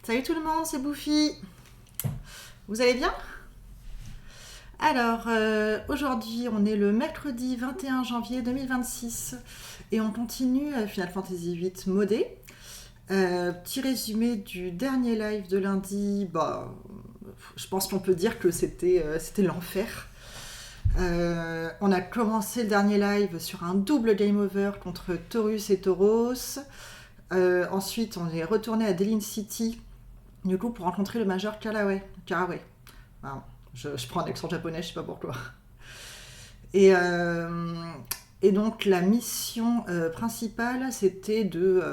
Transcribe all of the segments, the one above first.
Salut tout le monde, c'est Bouffi. Vous allez bien? Alors, aujourd'hui, on est le mercredi 21 janvier 2026 et on continue Final Fantasy VIII modé. Petit résumé du dernier live de lundi. Je pense qu'on peut dire que c'était l'enfer. On a commencé le dernier live sur un double game over contre Taurus et Tauros. Ensuite, on est retourné à Delin City, du coup, pour rencontrer le major Caraway. Pardon, je prends un accent japonais, je sais pas pourquoi. Et, et donc, la mission principale, c'était de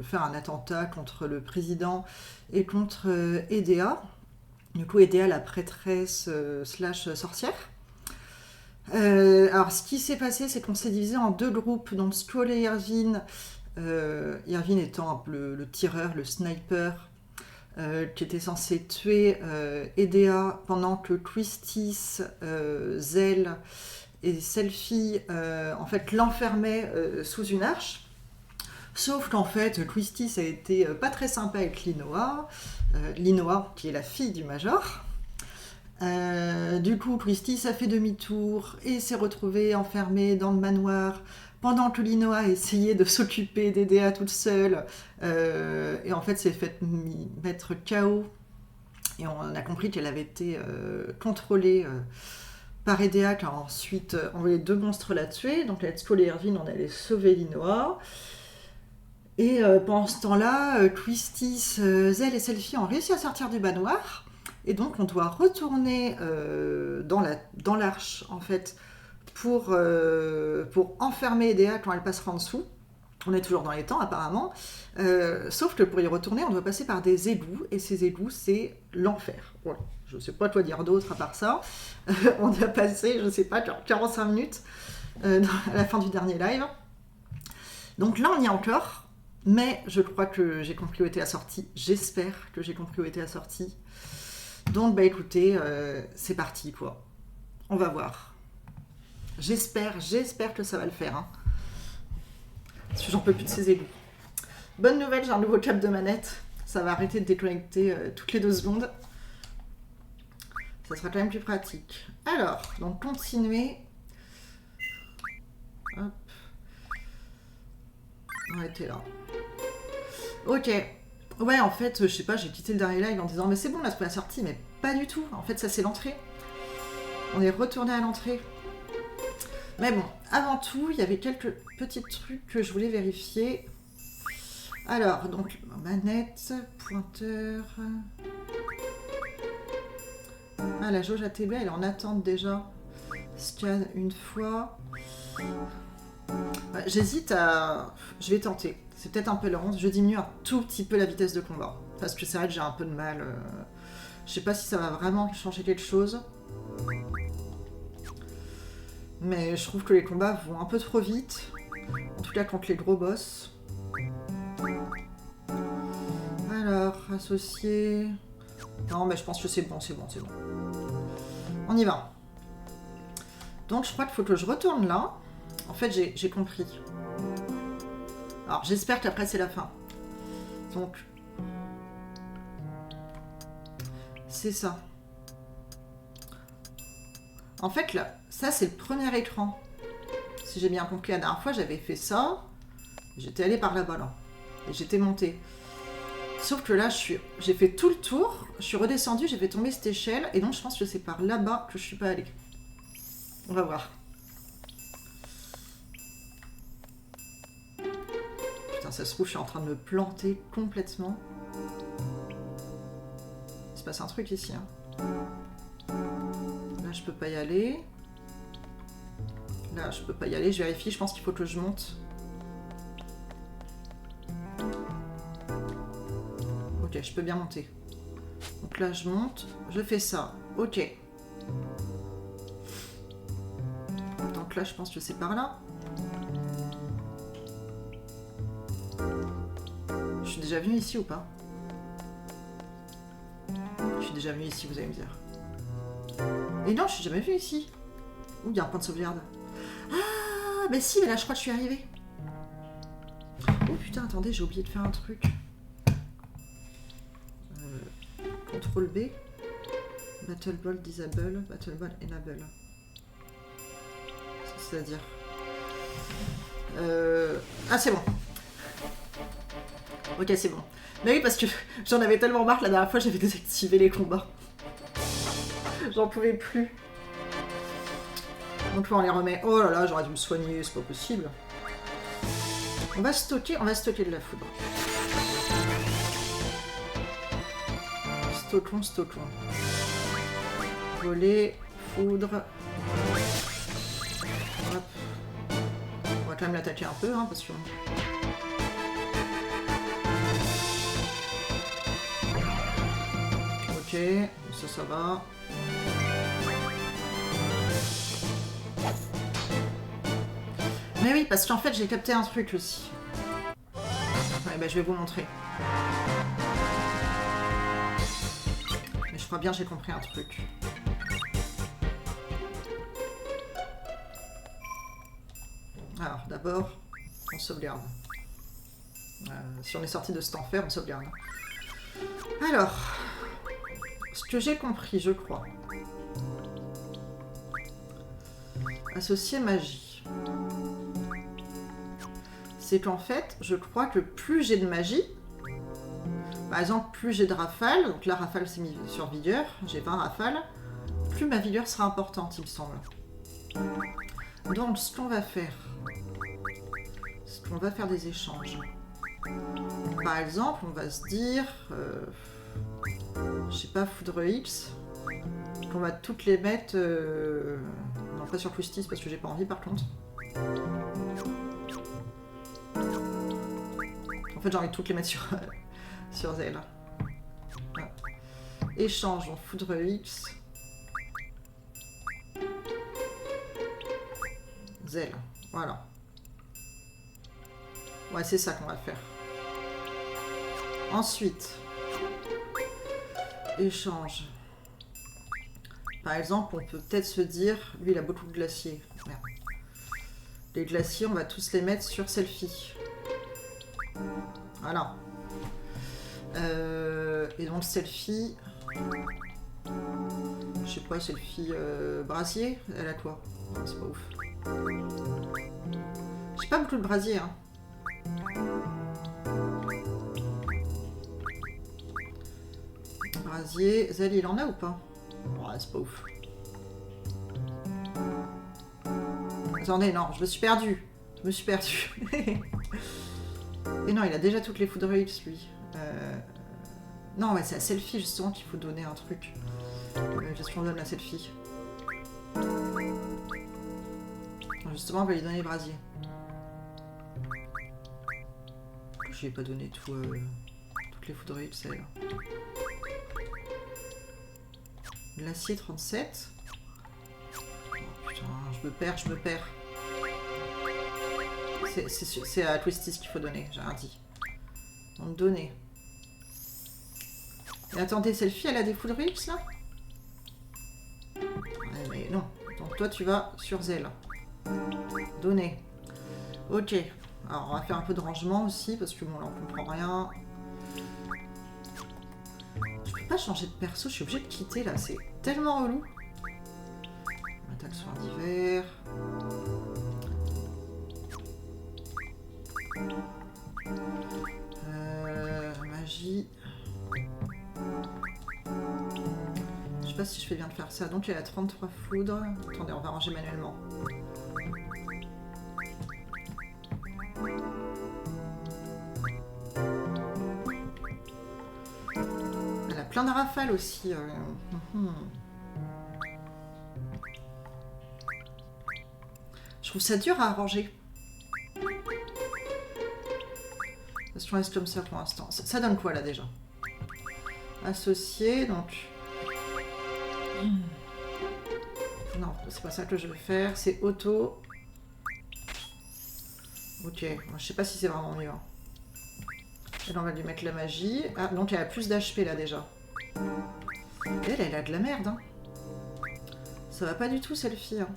faire un attentat contre le président et contre Edea. Du coup, Edea, la prêtresse slash sorcière. Alors, ce qui s'est passé, c'est qu'on s'est divisé en deux groupes, donc Squall et Irvine. Irvine étant un peu le tireur, le sniper, qui était censé tuer Edea pendant que Twistis, Zell et Selfie en fait l'enfermaient sous une arche. Sauf qu'en fait, Twistis a été pas très sympa avec Linoa, qui est la fille du major. Du coup, Twistis a fait demi-tour et s'est retrouvé enfermé dans le manoir pendant que Linoa a essayé de s'occuper d'Edea toute seule. Et en fait, s'est fait mettre KO. Et on a compris qu'elle avait été contrôlée par Edea, qui a ensuite envoyé deux monstres la tuer. Donc, Let's Call et Irvine, on allait sauver Linoa. Et pendant ce temps-là, Twistis, Zell et Selfie ont réussi à sortir du manoir. Et donc, on doit retourner dans l'arche, en fait, pour enfermer Edea quand elle passera en dessous. On est toujours dans les temps, apparemment. Sauf que pour y retourner, on doit passer par des égouts. Et ces égouts, c'est l'enfer. Voilà. Je ne sais pas quoi dire d'autre à part ça. On a passé, je ne sais pas, 45 minutes à la fin du dernier live. Donc là, on y est encore. Mais je crois que j'ai compris où était la sortie. J'espère que j'ai compris où était la sortie. Donc, écoutez, c'est parti, quoi. On va voir. J'espère que ça va le faire. Hein. Parce que j'en peux plus de ces égouts. Bonne nouvelle, j'ai un nouveau câble de manette. Ça va arrêter de déconnecter toutes les 2 secondes. Ça sera quand même plus pratique. Alors, donc, continuer. Hop. On était là. Ok. Ouais, en fait, je sais pas, j'ai quitté le dernier live en disant mais c'est bon, là, c'est la sortie, mais pas du tout. En fait, ça, c'est l'entrée. On est retourné à l'entrée. Mais bon, avant tout, il y avait quelques petits trucs que je voulais vérifier. Alors, donc, manette, pointeur... Ah, la jauge ATB, elle est en attente déjà. Scan une fois. Ouais, j'hésite à... Je vais tenter. C'est peut-être un peu lent. Je diminue un tout petit peu la vitesse de combat. Parce que c'est vrai que j'ai un peu de mal. Je sais pas si ça va vraiment changer quelque chose. Mais je trouve que les combats vont un peu trop vite. En tout cas, contre les gros boss. Alors, associé... Non, mais je pense que c'est bon. On y va. Donc, je crois qu'il faut que je retourne là. En fait, j'ai compris. Alors, j'espère qu'après, c'est la fin. Donc... C'est ça. En fait, là, ça, c'est le premier écran. Si j'ai bien compris, la dernière fois, j'avais fait ça. J'étais allée par là-bas, là. Et j'étais montée. Sauf que là, j'ai fait tout le tour. Je suis redescendue, j'ai fait tomber cette échelle. Et donc, je pense que c'est par là-bas que je suis pas allée. On va voir. Putain, ça se trouve, je suis en train de me planter complètement. Il se passe un truc ici, hein. Là, je peux pas y aller. Là, je peux pas y aller. Je vérifie. Je pense qu'il faut que je monte. Ok, je peux bien monter. Donc là, je monte. Je fais ça. Ok. Donc là, je pense que c'est par là. Je suis déjà venue ici ou pas? Je suis déjà venue ici, vous allez me dire. Et non, je suis jamais venue ici. Ouh, il y a un point de sauvegarde. Ah, si, mais là, je crois que je suis arrivée. Oh putain, attendez, j'ai oublié de faire un truc. CTRL B. Battle Ball Disable, Battle Ball Enable. C'est-à-dire... Ah, c'est bon. Ok, c'est bon. Mais oui, parce que j'en avais tellement marre la dernière fois, j'avais désactivé les combats. J'en pouvais plus. Donc là, on les remet. Oh là là, j'aurais dû me soigner, c'est pas possible. On va stocker de la foudre. Stockons. Voler, foudre. Hop. On va quand même l'attaquer un peu, hein, parce que... Ok, ça va. Mais oui, parce qu'en fait, j'ai capté un truc aussi. Ouais, bah, je vais vous montrer. Mais je crois bien que j'ai compris un truc. Alors, d'abord, on sauvegarde. Si on est sorti de cet enfer, on sauvegarde. Alors, ce que j'ai compris, je crois. Associer magie. C'est qu'en fait, je crois que plus j'ai de magie, par exemple, plus j'ai de rafales, donc la rafale c'est mis sur vigueur, j'ai 20 rafales, plus ma vigueur sera importante, il me semble. Donc, ce qu'on va faire, c'est qu'on va faire des échanges. Par exemple, on va se dire, je sais pas, Foudre X, qu'on va toutes les mettre, non pas sur Twisties parce que j'ai pas envie par contre. En fait, j'ai envie de toutes les mettre sur, sur Zell. Voilà. Échange, donc Foudre X. Zell, voilà. Ouais, c'est ça qu'on va faire. Ensuite, échange. Par exemple, on peut peut-être se dire, lui il a beaucoup de glaciers. Merde. Les glaciers, on va tous les mettre sur Selfie. Voilà. Et donc Selfie, je sais pas, Selfie brasier, elle a quoi? C'est pas ouf. J'ai pas beaucoup de brasier, hein. Brasier, Zell, il en a ou pas? Ouais, c'est pas ouf. Attendez, non, je me suis perdue. Et non, il a déjà toutes les foudres X, lui. Non, ouais, c'est à Selfie, justement, qu'il faut donner un truc. Qu'est-ce qu'on donne à Selfie? Justement, on va lui donner les brasiers. Je lui ai pas donné tout, toutes les foudres X, elle. Glacier 37. Oh, putain, je me perds. C'est à Twisties qu'il faut donner, j'ai rien dit. Donc donner. Et attendez, Selfie, elle a des foudres X là? Ouais, mais non. Donc toi tu vas sur Zell. Donner. Ok. Alors on va faire un peu de rangement aussi parce que bon là on comprend rien. Je peux pas changer de perso, je suis obligée de quitter là, c'est tellement relou. Attaque soin d'hiver. Magie. Je sais pas si je fais bien de faire ça. Donc elle a 33 foudres. Attendez, on va ranger manuellement. Elle a plein de rafales aussi. Je trouve ça dur à ranger. Parce qu'on reste comme ça pour l'instant. Ça donne quoi là déjà? Associé, donc... Non, c'est pas ça que je veux faire. C'est auto. Ok, je sais pas si c'est vraiment mieux. Et là, on va lui mettre la magie. Ah, donc elle a plus d'HP là déjà. Elle a de la merde. Hein. Ça va pas du tout, Selfie. Hein.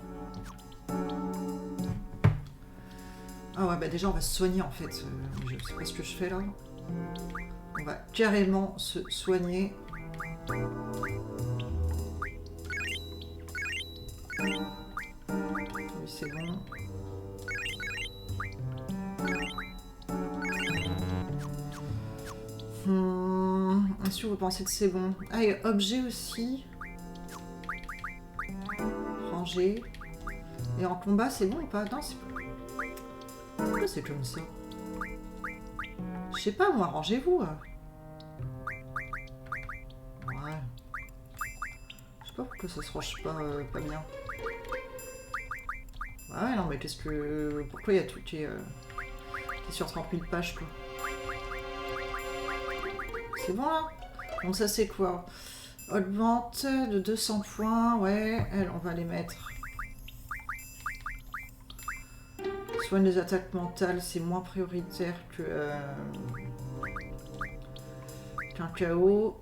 Ah ouais, bah déjà on va se soigner en fait. Je sais pas ce que je fais là. On va carrément se soigner. Oui, c'est bon. Est-ce que vous pensez que c'est bon? Ah, et objet aussi. Ranger. Et en combat, c'est bon ou pas? Non, c'est pas... Pourquoi c'est comme ça? Je sais pas, moi, rangez-vous. Ouais. Je sais pas pourquoi ça se range pas bien. Ouais, non, mais qu'est-ce que... Pourquoi il y a tout qui est sur 30 000 pages, quoi? C'est bon, là? Donc ça, c'est quoi? Haute vente de 200 points. Ouais, elle, on va les mettre. Soigne les attaques mentales, c'est moins prioritaire qu'un KO.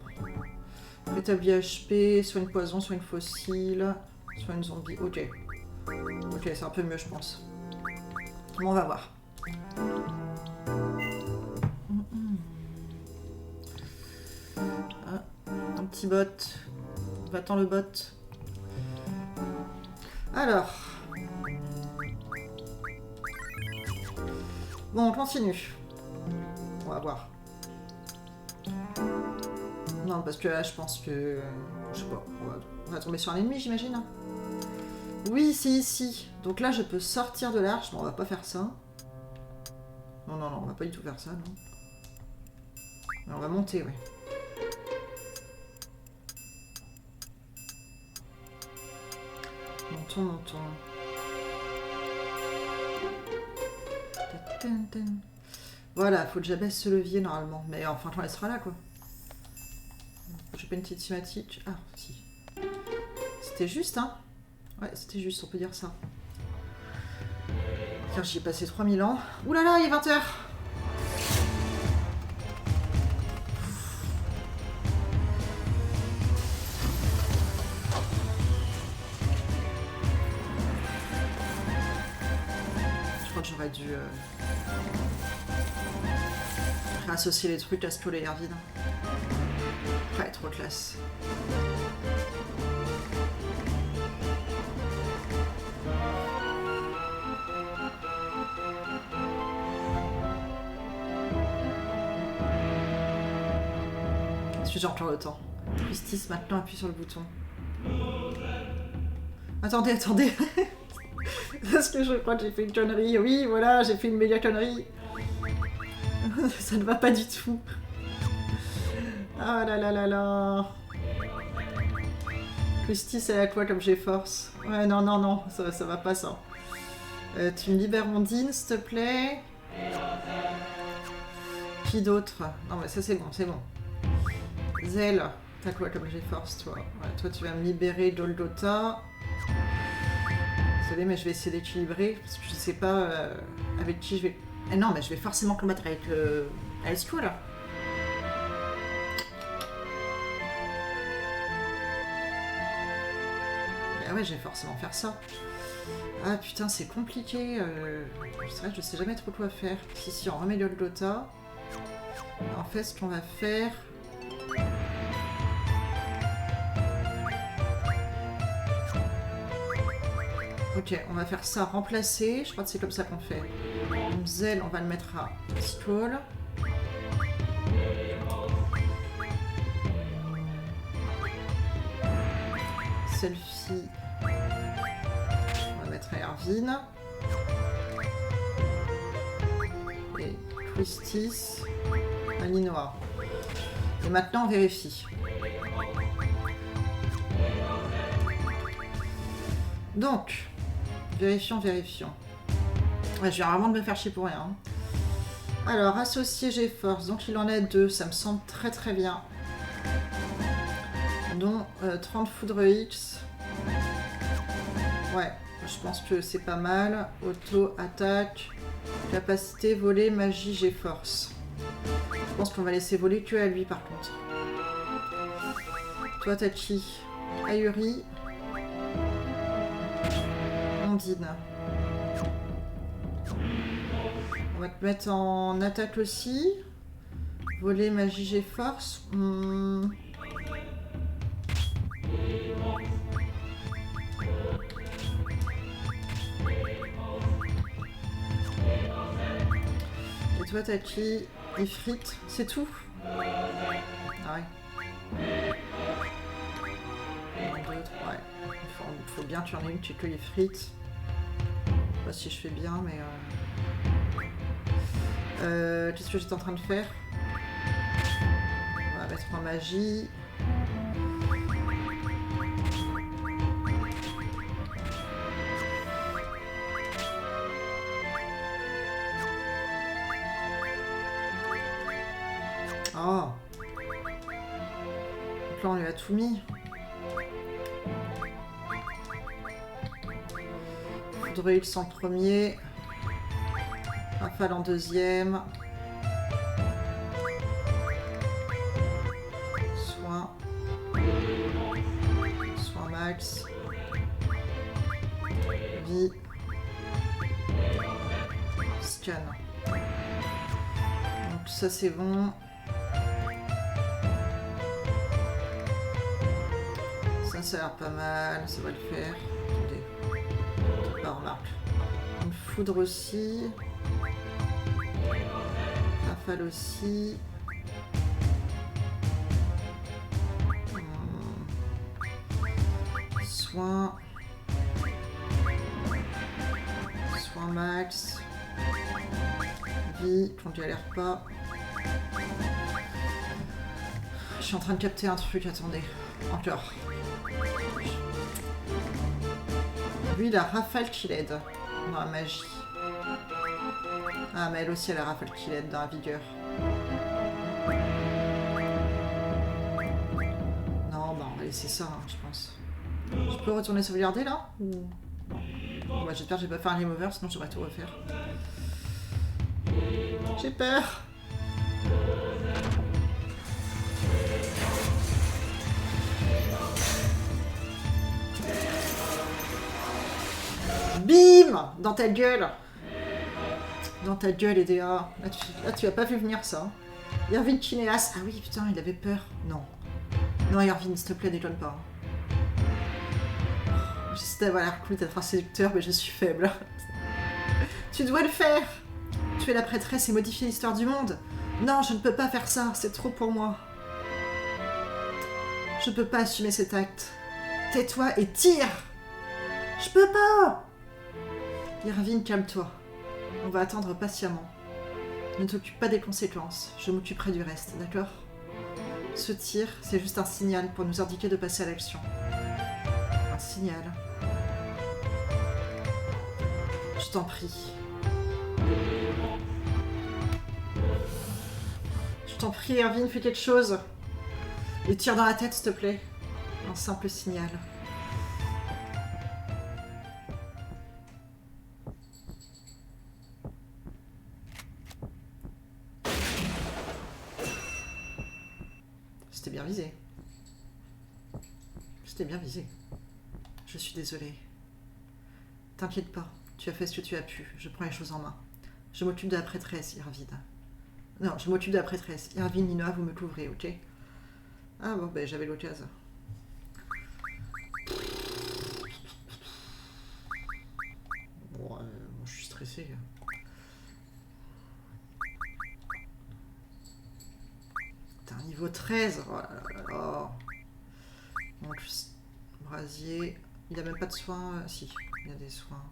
Rétablit HP, soigne poison, soigne fossile, soigne zombie. Ok. Ok, c'est un peu mieux, je pense. Bon, on va voir. Ah, un petit bot. Va-t'en le bot. Alors. Bon, on continue. On va voir. Non, parce que là, je pense que... Je sais pas, on va tomber sur un ennemi, j'imagine. Oui, c'est ici. Donc là, je peux sortir de l'arche, mais on va pas faire ça. Non, non, non, on va pas du tout faire ça, non. Mais on va monter, ouais. Montons, montons. Voilà, faut que j'abaisse ce levier normalement. Mais enfin, on laissera là, quoi. J'ai pas une petite cinématique. Ah, si. C'était juste, hein. Ouais, c'était juste, on peut dire ça. Car j'y ai passé 3000 ans. Ouh là là, il est 20 h. Je crois que j'aurais dû réassocier les trucs à Skull et Erwin. Ouais, trop classe. Est-ce que j'ai encore le temps? Justice, maintenant appuie sur le bouton. Attendez, attendez. Parce que je crois que j'ai fait une connerie. Oui, voilà, j'ai fait une méga connerie. Ça ne va pas du tout. Ah là là là là. Justice, elle a quoi comme GeForce? Ouais, non, non, non, ça va pas ça. Tu me libères Ondine, s'il te plaît. Qui d'autre? Non, mais ça c'est bon, c'est bon. Zell, t'as quoi comme GeForce, toi? Ouais, toi, tu vas me libérer Doldota. Désolée, mais je vais essayer d'équilibrer, parce que je sais pas avec qui je vais... Eh non, mais je vais forcément combattre avec Aesco, là. Ah ouais, je vais forcément faire ça. Ah putain, c'est compliqué. C'est vrai que je sais jamais trop quoi faire. Si, on remet Doldota. En fait, ce qu'on va faire... Ok, on va faire ça, remplacer. Je crois que c'est comme ça qu'on fait. Zell, on va le mettre à Skull. Selfie. On va mettre à Erwin. Et Christis à Linoa. Et maintenant, on vérifie. Donc... Vérifions, vérifions. Ouais, je viens vraiment de me faire chier pour rien. Alors, associé GeForce. Donc, il en a 2. Ça me semble très très bien. Dont 30 foudre X. Ouais, je pense que c'est pas mal. Auto, attaque, capacité, voler, magie, GeForce. Je pense qu'on va laisser voler que à lui par contre. Toi, t'as qui? Ayuri. Ondine. On va te mettre en attaque aussi. Voler, magie, GeForce. Et toi, t'as qui? Les frites, c'est tout? Ah ouais. 1, 2, 3, ouais. Il faut bien que tu en aies une, tu que les frites. Je sais pas si je fais bien, mais... qu'est-ce que j'étais en train de faire? On va mettre en magie. Oh! Donc là, on lui a tout mis. Foudre X en premier. Rafale en deuxième. Soin. Soin max. Vie. Scan. Donc ça c'est bon. Ça a l'air pas mal, ça va le faire. Attendez. Pas remarque. Une foudre aussi. Rafale aussi. Soin. Soin max. Vie, quand tu a l'air pas. Je suis en train de capter un truc, attendez. Encore. Lui, il a rafale qui l'aide dans la magie. Ah, mais elle aussi, elle a rafale qui l'aide dans la vigueur. Non, bah on va laisser ça, hein, je pense. Je peux retourner sauvegarder là? Ou... Bon, bah, j'espère que je vais pas faire un game over, sinon je devrais tout refaire. J'ai peur! Bim! Dans ta gueule! Dans ta gueule, EDA. Là, tu as pas vu venir ça. Irvine Kineas. Ah oui, putain, il avait peur. Non. Non, Irvine, s'il te plaît, déconne pas. J'essaie d'avoir l'air cool, d'être un séducteur, mais je suis faible. Tu dois le faire! Tuer la prêtresse et modifier l'histoire du monde. Non, je ne peux pas faire ça, c'est trop pour moi. Je peux pas assumer cet acte. Tais-toi et tire! Je peux pas! Irvine, calme-toi. On va attendre patiemment. Ne t'occupe pas des conséquences, je m'occuperai du reste, d'accord? Ce tir, c'est juste un signal pour nous indiquer de passer à l'action. Un signal. Je t'en prie. Je t'en prie, Irvine, fais quelque chose. Et tire dans la tête, s'il te plaît. Un simple signal. C'était bien visé. C'était bien visé. Je suis désolée. T'inquiète pas, tu as fait ce que tu as pu. Je prends les choses en main. Je m'occupe de la prêtresse, Irvine. Non, je m'occupe de la prêtresse. Irvine, Linoa, vous me couvrez, ok? Ah bon, ben j'avais l'occasion. Bon, je suis stressé. T'as un niveau 13. Oh là là là. Donc, brasier. Il a même pas de soins. Si, il y a des soins.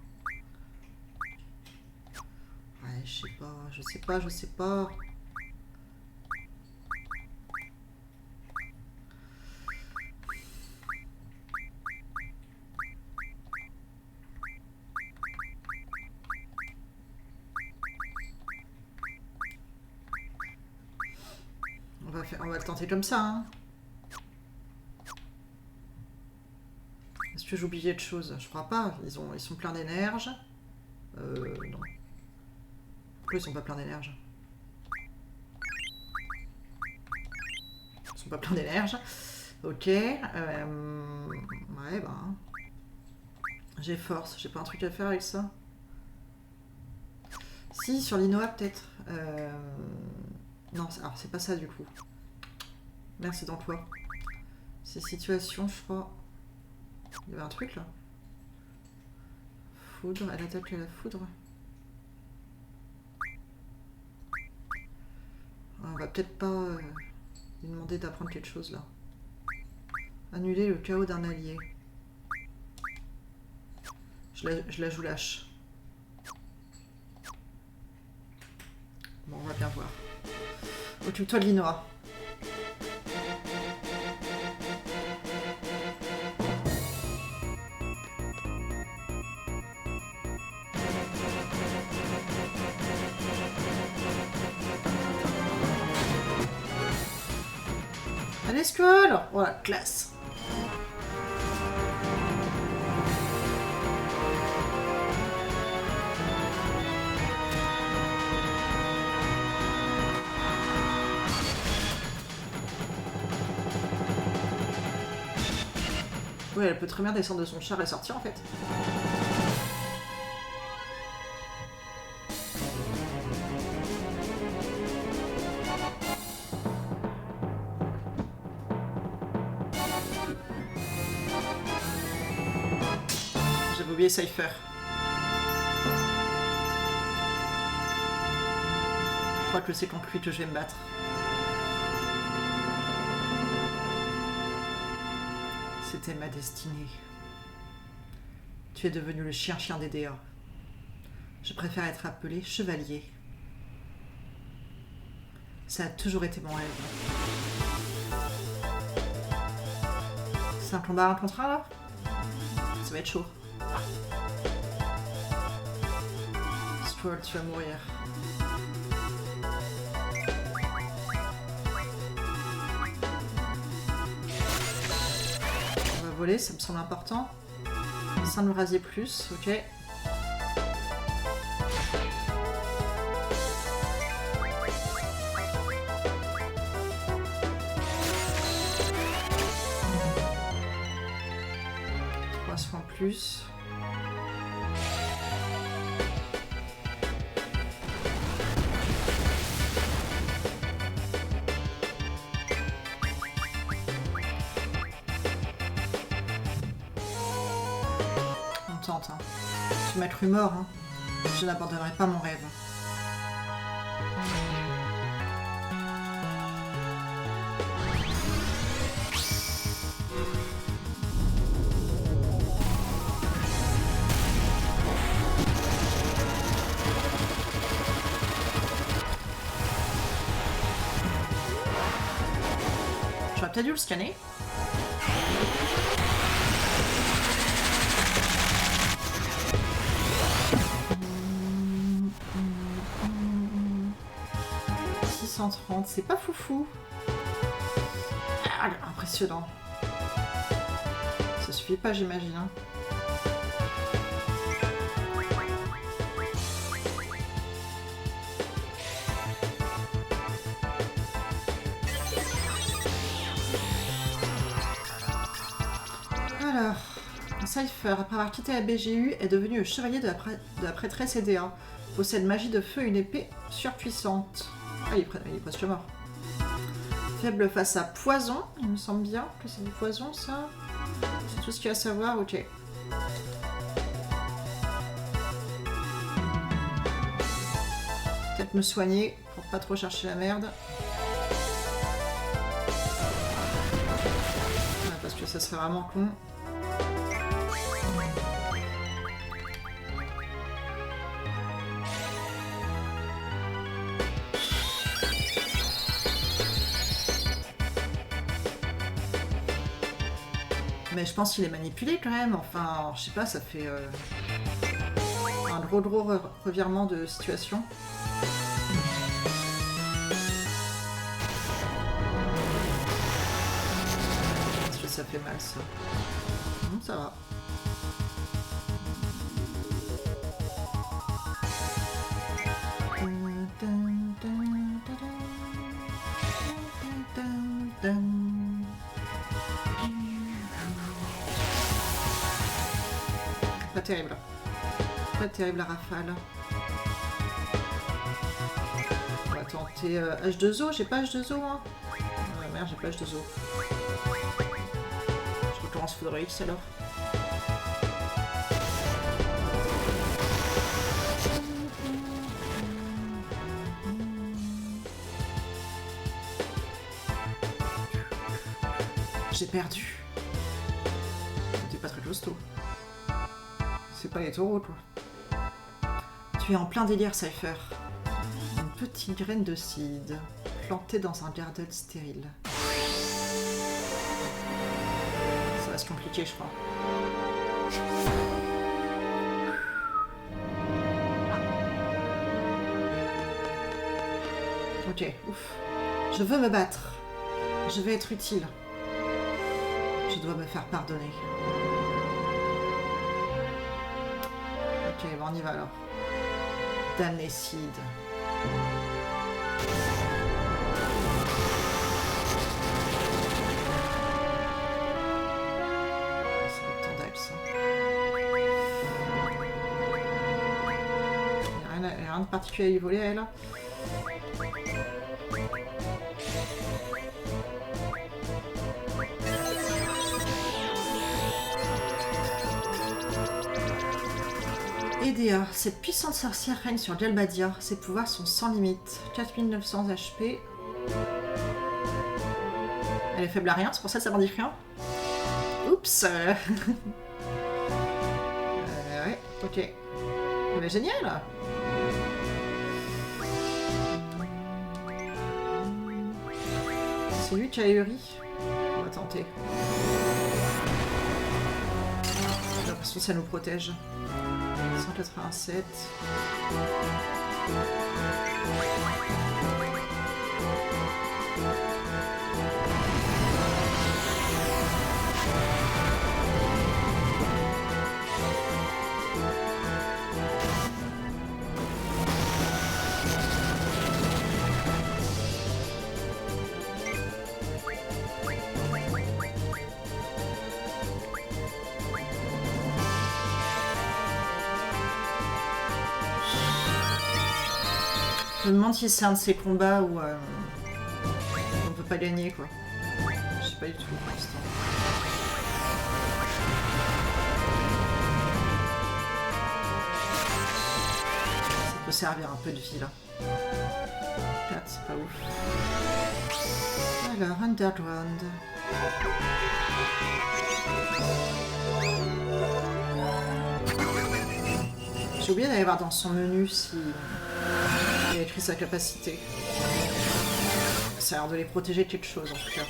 Ouais, je sais pas, je sais pas, je sais pas. On va le tenter comme ça, hein. Est-ce que j'ai oublié de choses? Je crois pas. Ils sont pleins d'énergie. Non. Pourquoi ils sont pas pleins d'énergie? Ils sont pas pleins d'énergie. Ok. Ouais, bah. J'ai force. J'ai pas un truc à faire avec ça? Si, sur l'Inoa peut-être. Non, alors c'est pas ça du coup. Merci d'emploi. Ces situations, je crois. Il y avait un truc là. Foudre, elle attaque à la foudre. On va peut-être pas lui demander d'apprendre quelque chose là. Annuler le chaos d'un allié. Je la joue lâche. Bon, on va bien voir. Occupe-toi de Linoa. Allez, Squall! Voilà, classe. Ouais, elle peut très bien descendre de son char et sortir en fait. J'avais oublié Cypher. Je crois que c'est contre lui que je vais me battre. C'était ma destinée. Tu es devenu le chien d'Edea. Je préfère être appelé chevalier. Ça a toujours été mon rêve. C'est un combat à un contre un là? Ça va être chaud. Squall, tu vas mourir. On va voler, ça me semble important. Sans nous raser plus, ok. Plus. On tente. Hein. Tu m'as cru mort. Hein. Je n'abandonnerai pas mon rêve. J'aurais peut-être dû le scanner. C'est pas foufou. Ah, impressionnant. Ça suffit pas, j'imagine. Hein. Alors, Cypher, après avoir quitté la BGU, est devenu le chevalier de la prêtresse Edea. Possède magie de feu et une épée surpuissante. Ah, il est presque mort. Faible face à poison. Il me semble bien que c'est du poison, ça. C'est tout ce qu'il y a à savoir. Ok. Peut-être me soigner pour pas trop chercher la merde. Ouais, parce que ça serait vraiment con. Mais je pense qu'il est manipulé quand même, enfin, je sais pas, ça fait un gros revirement de situation. Parce que ça fait mal ça. Ça va. Pas terrible. Pas terrible la rafale. On va tenter H2O. J'ai pas H2O, hein. Merde, j'ai pas H2O. Florence Foudre X alors. J'ai perdu. T'es pas très costaud. C'est pas les taureaux, toi. Tu es en plein délire, Cypher. Une petite graine de seed plantée dans un garden stérile. Ça va se compliquer, je crois. Ok, ouf. Je veux me battre. Je vais être utile. Je dois me faire pardonner. Ok, bon, on y va alors. Damné seed. Ça va être tendable, ça. Il n'y a rien de particulier à y voler, elle. Edea, cette puissante sorcière règne sur Galbadia. Ses pouvoirs sont sans limite. 4900 HP. Elle est faible à rien, c'est pour ça que ça m'en dit rien. Oups. Ouais, ok. Mais génial. C'est lui qui a Uri. On va tenter. J'ai l'impression que ça nous protège. 187. Je me demande si c'est un de ces combats où on peut pas gagner, quoi. Je sais pas du tout pour l'instant. Ça peut servir un peu de vie là. 4, c'est pas ouf. Alors, Underground. J'ai oublié d'aller voir dans son menu si il a écrit sa capacité. Ça a l'air de les protéger de quelque chose en tout cas.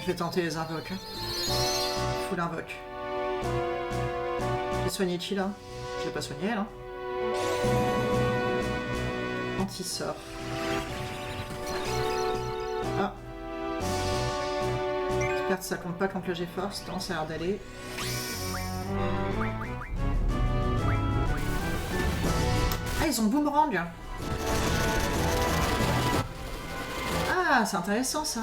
Je vais tenter les invoques. Full invoque. J'ai soigné qui là? Je l'ai pas soigné elle. Hein. Anti-sort. Ah. J'espère que ça compte pas contre le G-Force. Non, ça a l'air d'aller. Ah, ils ont boomerang. Ah, c'est intéressant ça.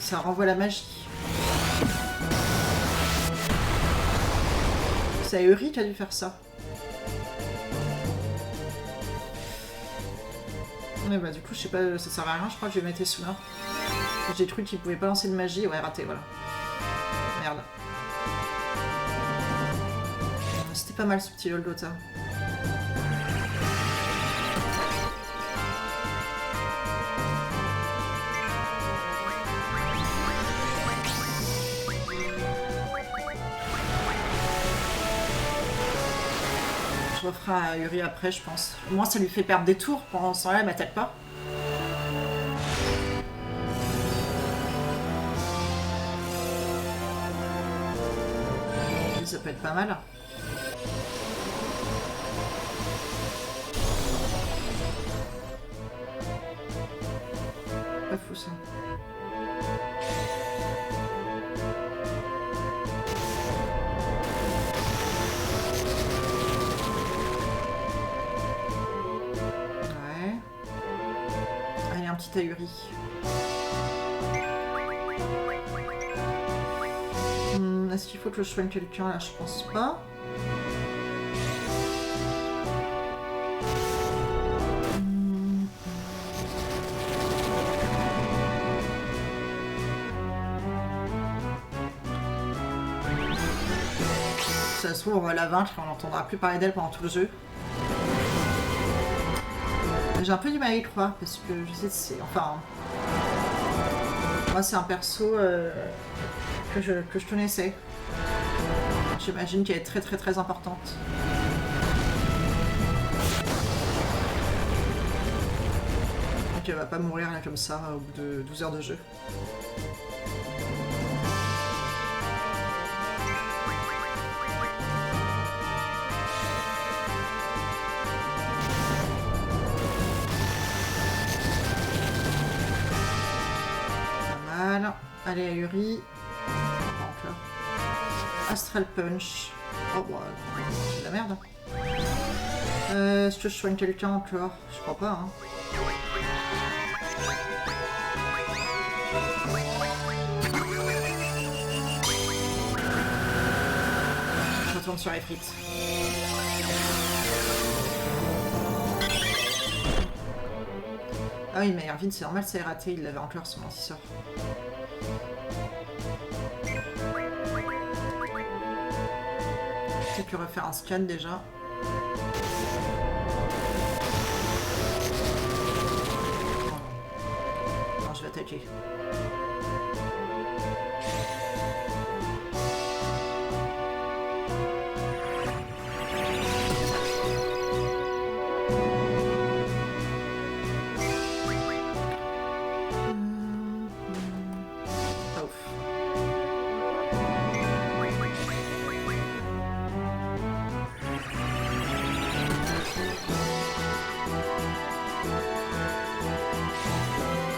Ça renvoie la magie. C'est Uri qui a dû faire ça. Mais bah du coup je sais pas, ça sert à rien, je crois que je vais mettre Suna. J'ai cru qu'il pouvait pas lancer de magie, ouais raté, voilà. Merde. C'était pas mal ce petit Oldota. Je referai à Uri après, je pense. Au moins, ça lui fait perdre des tours. Pendant ce temps-là, elle m'attaque pas. Ça peut être pas mal. Pas fou ça. petite ahurie. Est-ce qu'il faut que je soigne quelqu'un là? Je pense pas. Ça se trouve, on va la vaincre et on n'entendra plus parler d'elle pendant tout le jeu. J'ai un peu du mal à y croire parce que je sais que c'est... Enfin... Moi, c'est un perso que je connaissais. J'imagine qu'elle est très très très importante. Donc elle va pas mourir là comme ça au bout de 12 heures de jeu. Allez, Ahuri. Pas encore. Astral Punch. Oh, bah, c'est de la merde. Est-ce que je soigne quelqu'un encore? Je crois pas, hein. Je retourne sur les frites. Ah oui, mais Irvine, c'est normal, ça a raté, il l'avait encore son anti-sort. J'ai pu refaire un scan déjà. Non, je vais attaquer.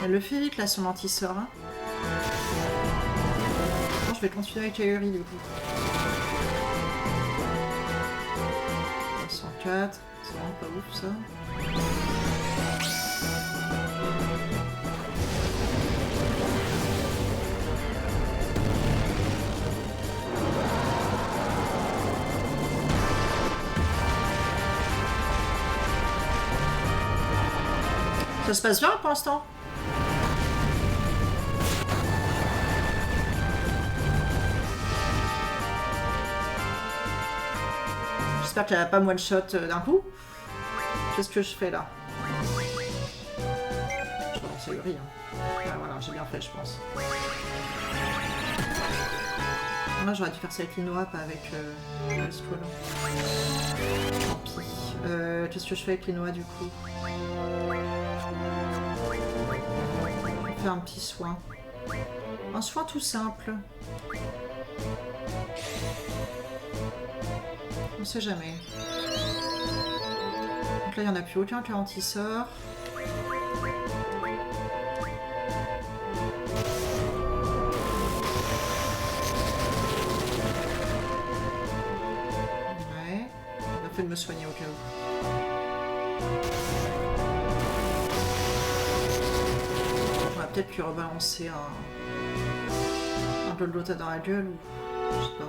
Elle le fait vite là son anti-sort. Hein. Bon, je vais continuer avec Ahuri du coup. 104, c'est vraiment pas ouf ça. Ça se passe bien pour l'instant. J'espère qu'elle n'a pas one-shot d'un coup. Qu'est-ce que je fais là? Je relance Ahuri. Hein. Ah, voilà, j'ai bien fait, je pense. Là, j'aurais dû faire ça avec Linoa, pas avec le Squall. Tant pis. Qu'est-ce que je fais avec Linoa du coup? Je vais faire un petit soin. Un soin tout simple. On sait jamais. Donc là, il n'y en a plus aucun qui anti-sort. Ouais. On a fait de me soigner au cas où. On va peut-être lui rebalancer un Golgotha dans la gueule ou... Je sais pas.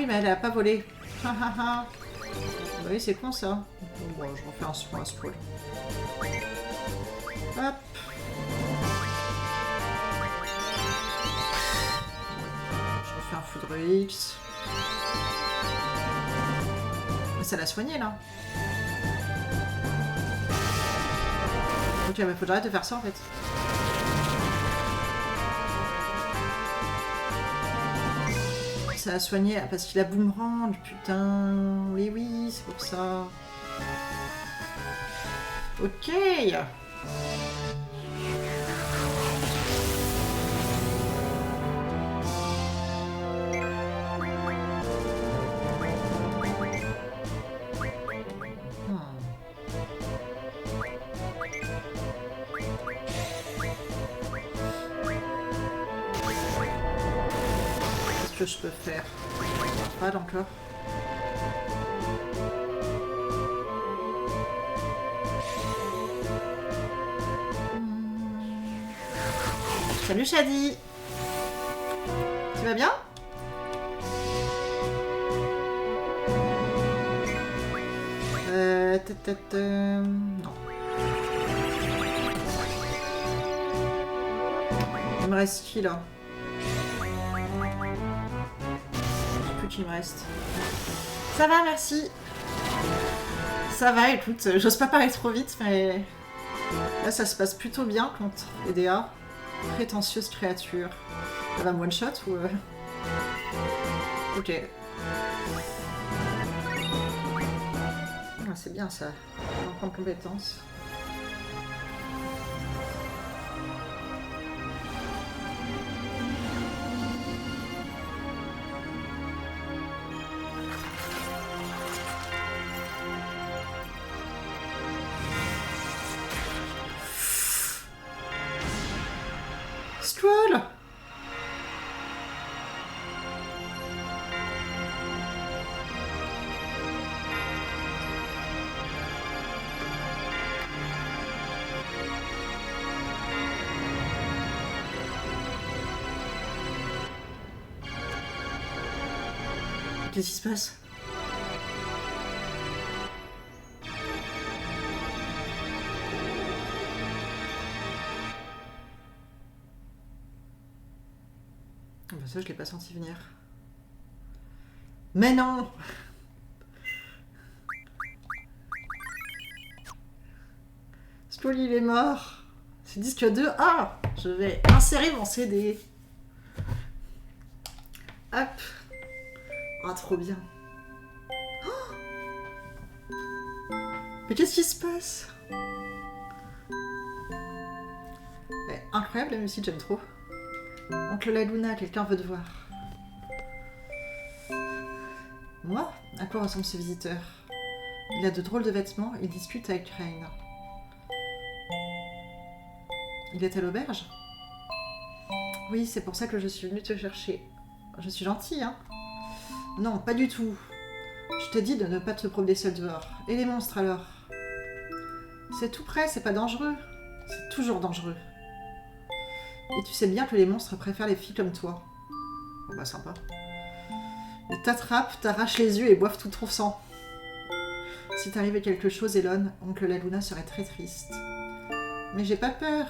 Mais elle a pas volé. Bah oui, c'est con ça. Bon, je refais un soin à Squall. Hop. Je refais un Foudre X. Mais ça l'a soigné là. Ok, mais faut que j'arrête de faire ça en fait. Ça a soigné parce qu'il a boomerang, putain. Oui, oui, c'est pour ça. Ok. que je peux faire? Pas encore. Salut Shadi. Tu vas bien? Non. Il me reste qui là? Je sais plus qui me reste. Ça va, merci. Ça va, écoute, j'ose pas parler trop vite, mais là ça se passe plutôt bien contre EDA. Prétentieuse créature. Elle va me one shot ou... Ok. Ah, c'est bien ça. On va prendre compétence. Stroll! Qu'est-ce qui se passe? Ah bah ça, je l'ai pas senti venir. Mais non! Stroll, il est mort. C'est disque 2. Ah! Je vais insérer mon CD. Hop! Ah, trop bien. Oh, mais qu'est-ce qui se passe? Ouais, incroyable la musique, j'aime trop. Oncle Laguna, quelqu'un veut te voir. Moi? À quoi ressemble ce visiteur? Il a de drôles de vêtements, il discute avec Rain. Il est à l'auberge? Oui, c'est pour ça que je suis venue te chercher. Je suis gentille, hein? Non, pas du tout. Je te dis de ne pas te promener seul dehors. Et les monstres alors? C'est tout près, c'est pas dangereux. C'est toujours dangereux. Et tu sais bien que les monstres préfèrent les filles comme toi. Oh bah sympa. Ils t'attrapent, t'arrachent les yeux et boivent tout ton sang. Si t'arrivait quelque chose, Elon, oncle Laguna serait très triste. Mais j'ai pas peur.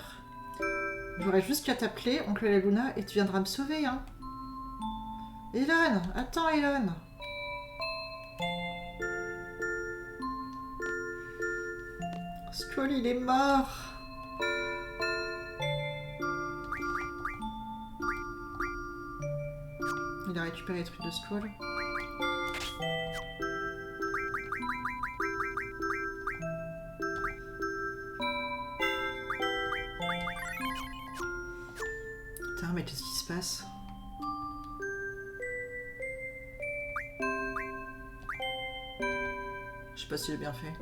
J'aurais juste qu'à t'appeler, oncle Laguna, et tu viendras me sauver, hein. Elon, attends, Elon. Stroll, il est mort. Il a récupéré les trucs de Stroll. Putain, mais qu'est-ce qui se passe? Je sais pas si j'ai bien fait.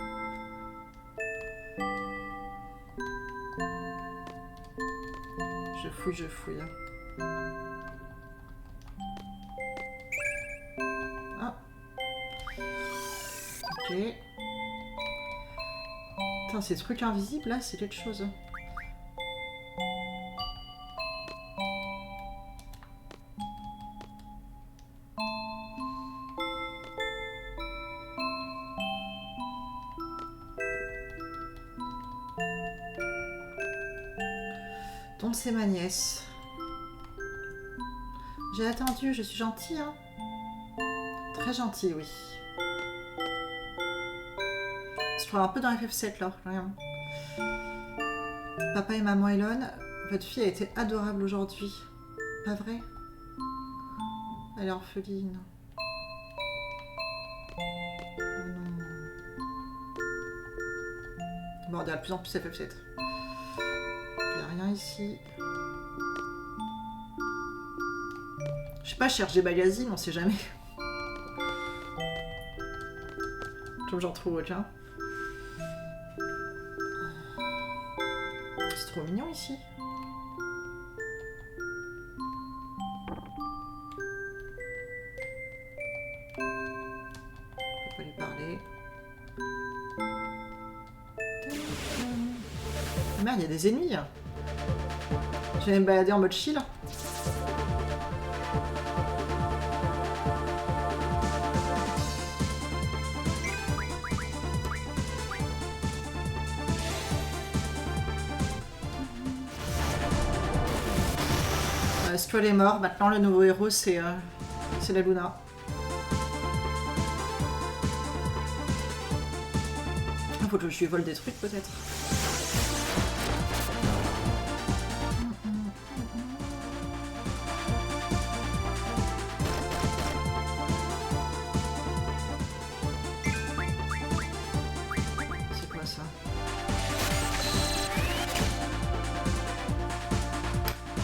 Je fouille. Ah. Ok. Putain, ces trucs invisibles là, c'est quelque chose. Donc c'est ma nièce. J'ai attendu, je suis gentille, hein. Très gentille, oui. Je trouve un peu dans FF7 là, rien. Papa et maman Elon, votre fille a été adorable aujourd'hui. Pas vrai? Elle est orpheline. Oh non. Bon, on dirait de plus en plus FF7. Il n'y a rien ici. Je sais pas, je cherche des magazines, on sait jamais. Comme j'en trouve aucun. C'est trop mignon ici. on va lui parler. Merde, il y a des ennemis. Je vais me balader en mode chill. Squall est mort, maintenant le nouveau héros c'est la Luna. Il faut que je lui vole des trucs peut-être. C'est quoi ça?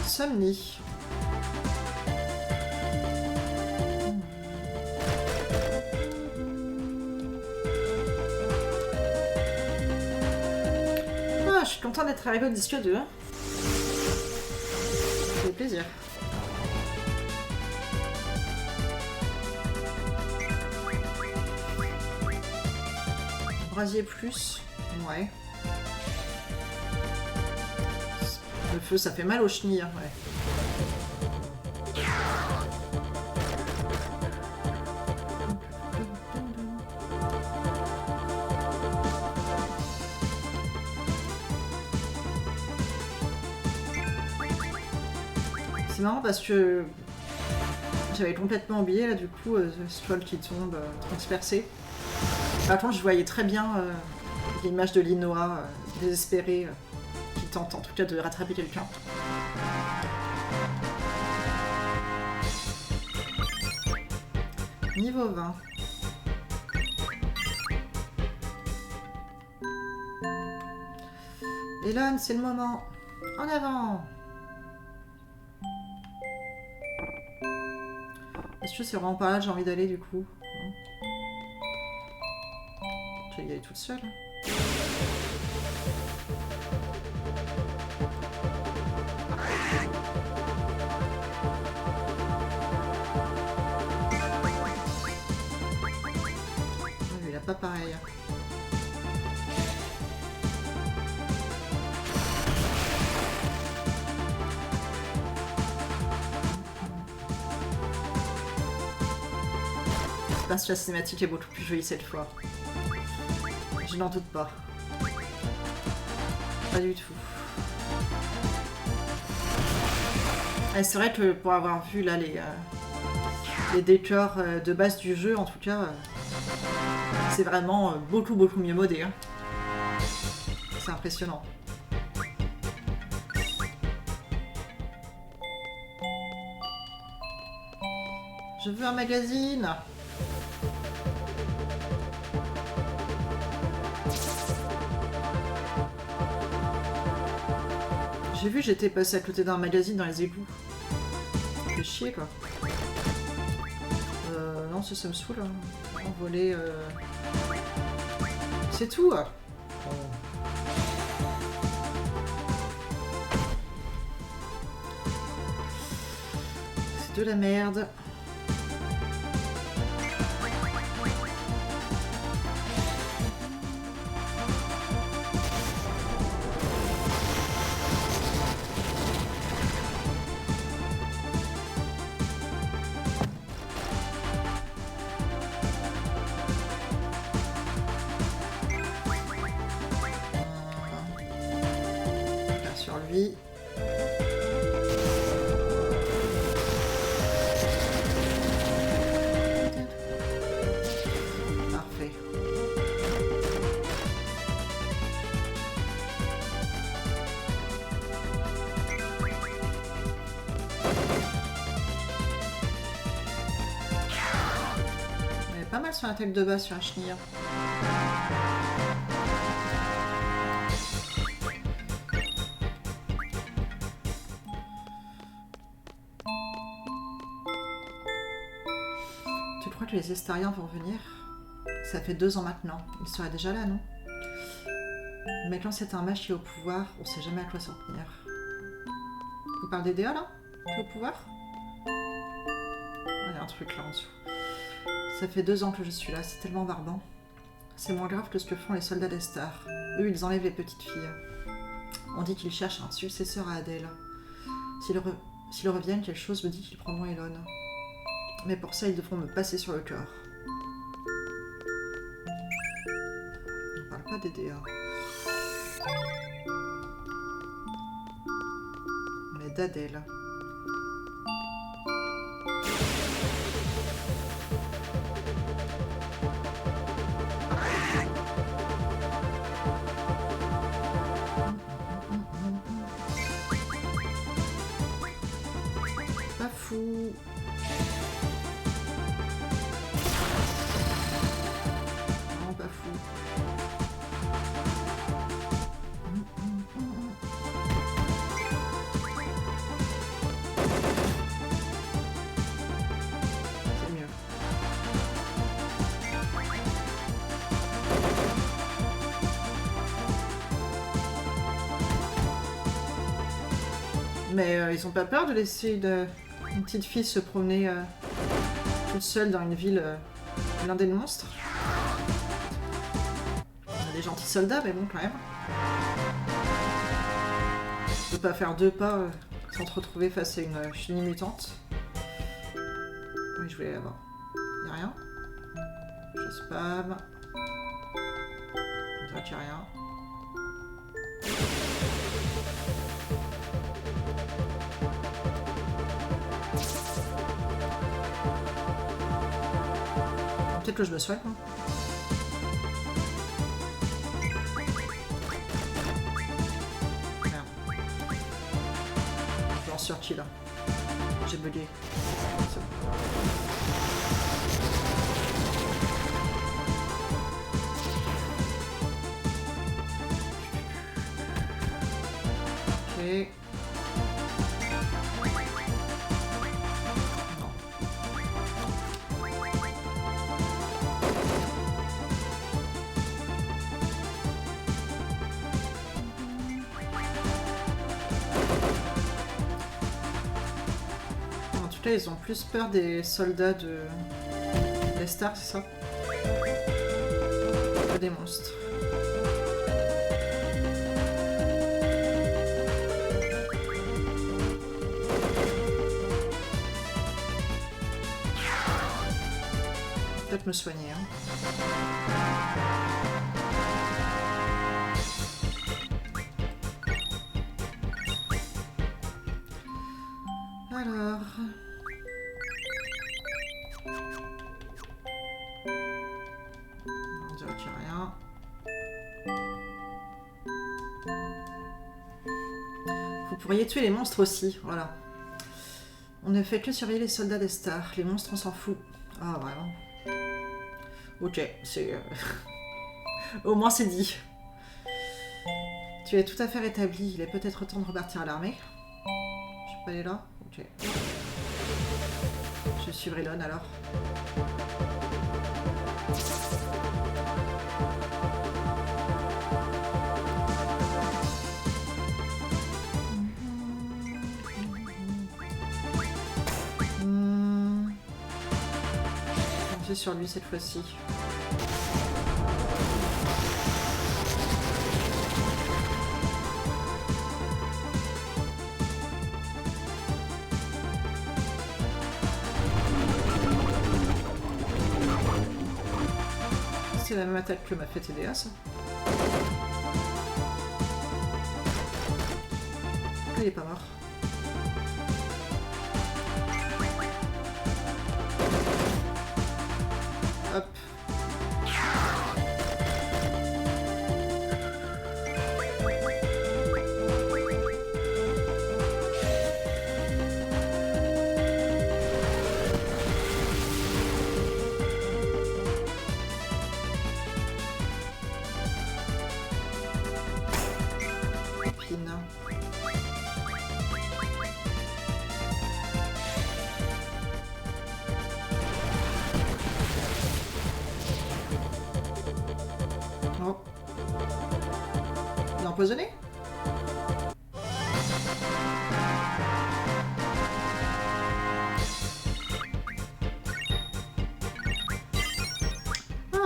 Somni. Je suis contente d'être arrivée au disque 2. Ça fait plaisir. Brasier plus. Ouais. Le feu, ça fait mal aux chenilles. Ouais. C'est marrant parce que j'avais complètement oublié là du coup ce toile qui tombe transpercé. Par contre je voyais très bien l'image de Linoa désespérée qui tente en tout cas de rattraper quelqu'un. Niveau 20. Elon, c'est le moment. En avant. Est-ce que c'est vraiment pas là que j'ai envie d'aller du coup? Je vais y aller toute seule. Il a pas pareil. La cinématique est beaucoup plus jolie cette fois. Je n'en doute pas. Pas du tout. C'est vrai que pour avoir vu là les décors de base du jeu, en tout cas, c'est vraiment beaucoup mieux modé. Hein. C'est impressionnant. Je veux un magazine. J'ai vu, j'étais passé à côté d'un magazine dans les égouts. Fait chier quoi. Non, ça me saoule. Hein. Envoler. C'est tout. C'est de la merde. Sur lui. Parfait. On est pas mal sur la tête de base sur la chenille. Tu crois que les Estariens vont venir? Ça fait 2 ans maintenant. Ils seraient déjà là, non? Mais quand c'est un mage qui est au pouvoir, on sait jamais à quoi s'en tenir. Vous parlez d'EDA là? Qui est au pouvoir? Il y a un truc là en dessous. Ça fait 2 ans que je suis là, c'est tellement barbant. C'est moins grave que ce que font les soldats d'Estar. Eux, ils enlèvent les petites filles. On dit qu'ils cherchent un successeur à Adèle. S'ils reviennent, quelque chose me dit qu'ils prendront Elon. Mais pour ça, ils devront me passer sur le corps. On parle pas d'EDA. Mais d'Adèle. Pas fou. Vraiment pas fou. C'est mieux. Mais ils ont pas peur de laisser une petite fille se promener toute seule dans une ville blindée de monstres? On a des gentils soldats, mais bon, quand même. On peut pas faire 2 pas sans te retrouver face à une chenille mutante. Oui, je voulais l'avoir. Y'a rien. Je spam. On dirait qu'il y a rien. Peut-être que je me soigne. Hein. Merde. Je vais en sortir là. J'ai bugué. C'est bon. Ok. En tout cas, ils ont plus peur des soldats d'Estar, c'est ça? Que des monstres. Peut-être me soigner. Hein. Alors... On dirait qu'il n'y a rien. Vous pourriez tuer les monstres aussi, voilà. On ne fait que surveiller les soldats d'Estar. Les monstres, on s'en fout. Ah, vraiment. Ok, c'est... Au moins, c'est dit. Tu es tout à fait rétabli. Il est peut-être temps de repartir à l'armée. Je peux pas aller là? Ok. Je suis Elon alors. Je vais sur lui cette fois-ci. C'est la même attaque que m'a fait TDA, ça. Il est pas mort. Hop. Oh. Il est empoisonné?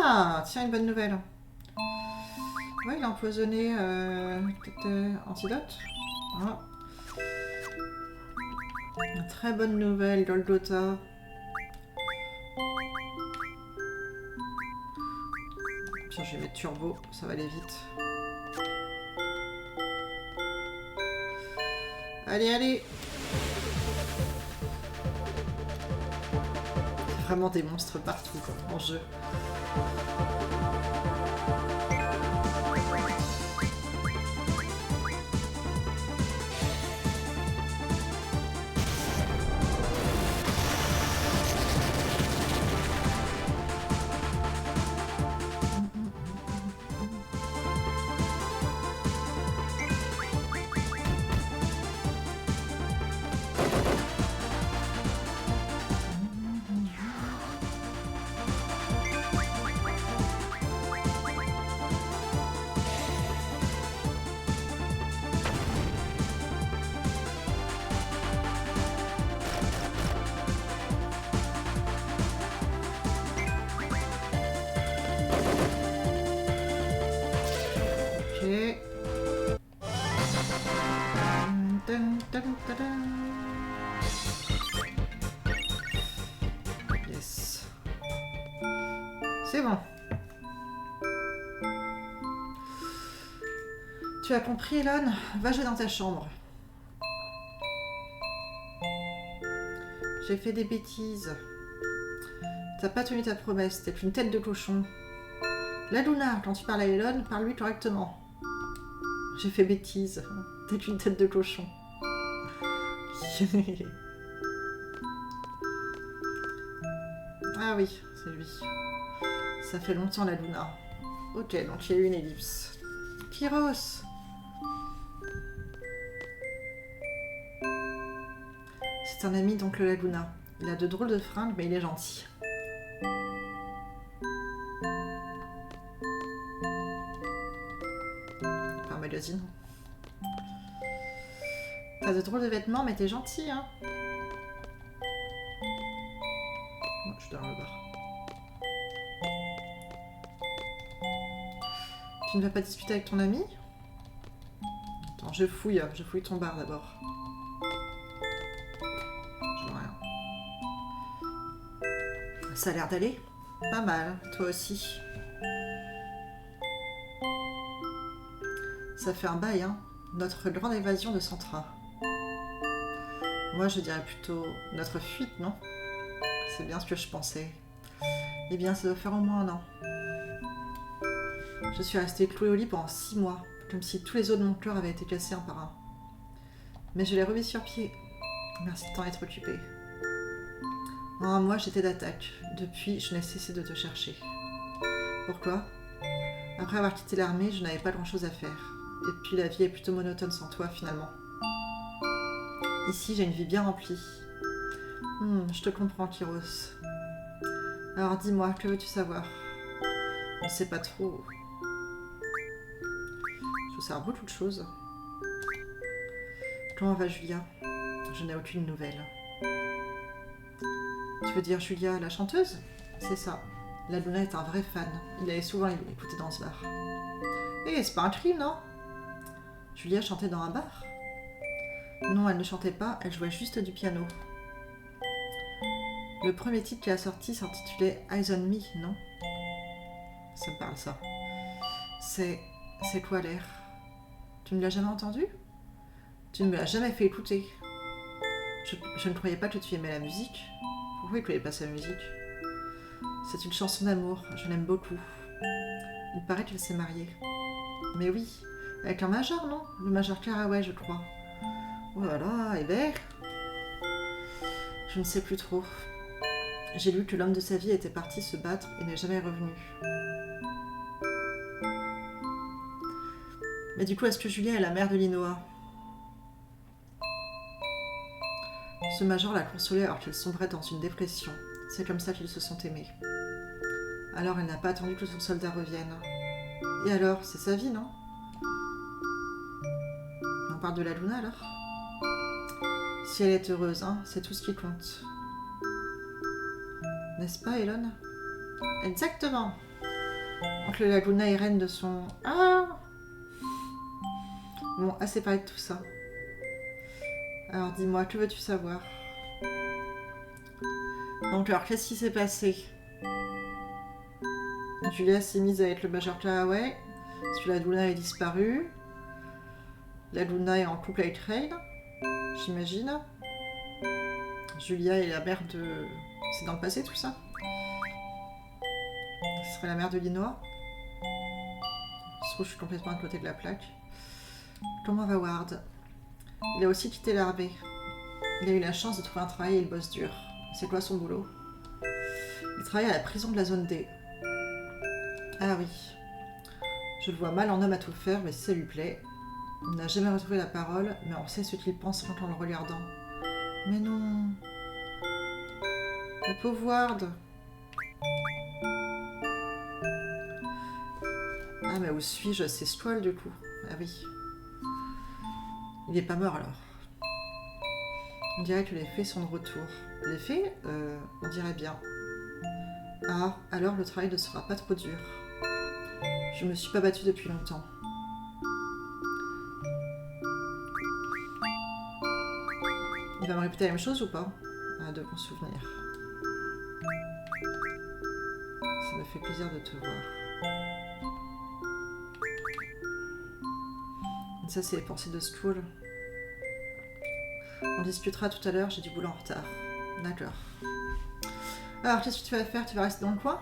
Ah, tiens, une bonne nouvelle. Ouais, il a empoisonné antidote. Voilà. Une très bonne nouvelle, Golgotha. Tiens, je vais mettre turbo, ça va aller vite. Allez, allez! Il y a vraiment des monstres partout, quoi, en jeu. Yes. C'est bon. Tu as compris, Elon? Va jouer dans ta chambre. J'ai fait des bêtises. T'as pas tenu ta promesse, t'es une tête de cochon. La Luna, quand tu parles à Elon, parle-lui correctement. J'ai fait bêtise. T'es une tête de cochon. Ah oui, c'est lui. Ça fait longtemps la Luna. Ok, donc il y a eu une ellipse. Kyros! C'est un ami d'oncle Laguna. Il a de drôles de fringues, mais il est gentil. Enfin, un magazine. T'as de drôles de vêtements, mais t'es gentil, hein? Oh, je suis dans le bar. Tu ne vas pas discuter avec ton ami? Attends, je fouille ton bar d'abord. Je vois rien. Ça a l'air d'aller. Pas mal, toi aussi. Ça fait un bail, hein. Notre grande évasion de Centra. Moi, je dirais plutôt notre fuite, non? C'est bien ce que je pensais. Eh bien, ça doit faire au moins un an. Je suis restée clouée au lit pendant 6 mois, comme si tous les os de mon cœur avaient été cassés un par un. Mais je l'ai remis sur pied. Merci de t'en être occupé. En un mois, j'étais d'attaque. Depuis, je n'ai cessé de te chercher. Pourquoi? Après avoir quitté l'armée, je n'avais pas grand-chose à faire. Et puis la vie est plutôt monotone sans toi, finalement. Ici, j'ai une vie bien remplie. Je te comprends, Kyros. Alors dis-moi, que veux-tu savoir? On ne sait pas trop. Je veux savoir beaucoup de choses. Comment va Julia? Je n'ai aucune nouvelle. Tu veux dire Julia, la chanteuse? C'est ça. La Luna est un vrai fan. Il allait souvent écouter dans ce bar. Eh, c'est pas un crime, non? Julia chantait dans un bar? Non, elle ne chantait pas, elle jouait juste du piano. Le premier titre qu'elle a sorti s'intitulait Eyes on Me, non? Ça me parle, ça. C'est quoi l'air? Tu ne l'as jamais entendu? Tu ne me l'as jamais fait écouter. Je ne croyais pas que tu aimais la musique. Pourquoi il ne connaît pas sa musique? C'est une chanson d'amour, je l'aime beaucoup. Il paraît qu'elle s'est mariée. Mais oui, avec un major, non? Le major Caraway, je crois. Oh là là, et ben... Je ne sais plus trop. J'ai lu que l'homme de sa vie était parti se battre et n'est jamais revenu. Mais du coup, est-ce que Julia est la mère de Linoa? Ce major l'a consolée alors qu'elle sombrait dans une dépression. C'est comme ça qu'ils se sont aimés. Alors elle n'a pas attendu que son soldat revienne. Et alors, c'est sa vie, non? On parle de la Luna alors? Si elle est heureuse, hein, c'est tout ce qui compte. N'est-ce pas, Elon? Exactement. Donc la Luna est reine de son... Ah! Bon, assez parlé de tout ça. Alors dis-moi, que veux-tu savoir? Donc alors, qu'est-ce qui s'est passé? Julia s'est mise avec le Major Claraway. Parce que la Luna est disparue. La Luna est en couple avec Rain, j'imagine. Julia est la mère de... C'est dans le passé tout ça? Ce serait la mère de Linoa? Je trouve que je suis complètement à côté de la plaque. Comment va Ward? Il a aussi quitté l'armée. Il a eu la chance de trouver un travail et il bosse dur. C'est quoi son boulot? Il travaille à la prison de la zone D. Ah oui. Je le vois mal en homme à tout faire, mais si ça lui plaît. Il n'a jamais retrouvé la parole, mais on sait ce qu'il pense rien qu'en le regardant. Mais non. Le pauvre Ward. Ah mais où suis-je? C'est Squall du coup. Ah oui. Il est pas mort alors. On dirait que les fées sont de retour. Les fées on dirait bien. Ah, alors le travail ne sera pas trop dur. Je me suis pas battue depuis longtemps. Il va me répéter la même chose ou pas? Ah, de bons souvenirs. Ça me fait plaisir de te voir. Et ça, c'est les pensées de Squall. On discutera tout à l'heure, j'ai du boulot en retard. D'accord. Alors, qu'est-ce que tu vas faire? Tu vas rester dans le coin?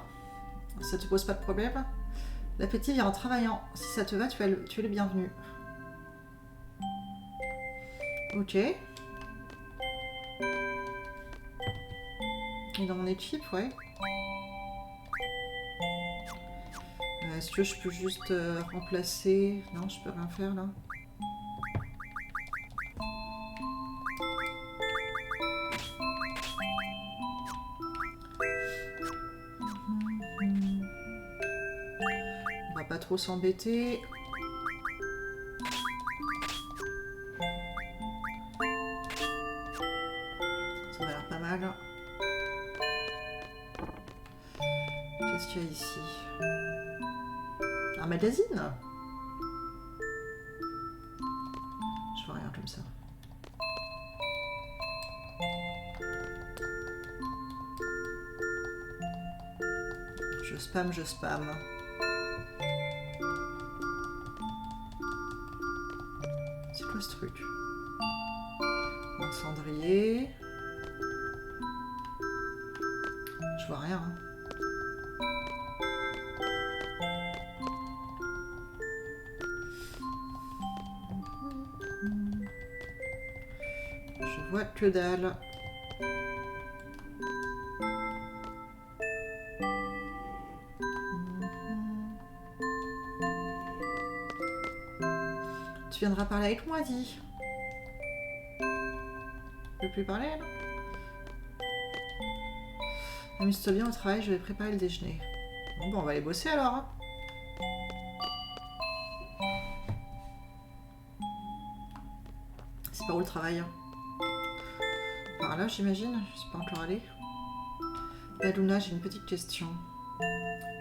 Ça te pose pas de problème? L'appétit vient en travaillant. Si ça te va, tu es le bienvenu. Ok. Et dans mon équipe, ouais. Est-ce que je peux juste remplacer... Non, je peux rien faire là. On va pas trop s'embêter. Ça m'a l'air pas mal. Qu'est-ce qu'il y a ici? Un magazine? Je vois rien comme ça. Je spam, je spam. C'est quoi ce truc? Un cendrier. Je vois rien. Hein. Je vois que dalle. Tu viendras parler avec moi, dis. Tu veux plus parler, là? Amuse-toi bien au travail, je vais préparer le déjeuner. Bon, on va aller bosser alors. Hein. C'est par où le travail? Par là, j'imagine. Je suis pas encore allée. Luna, j'ai une petite question.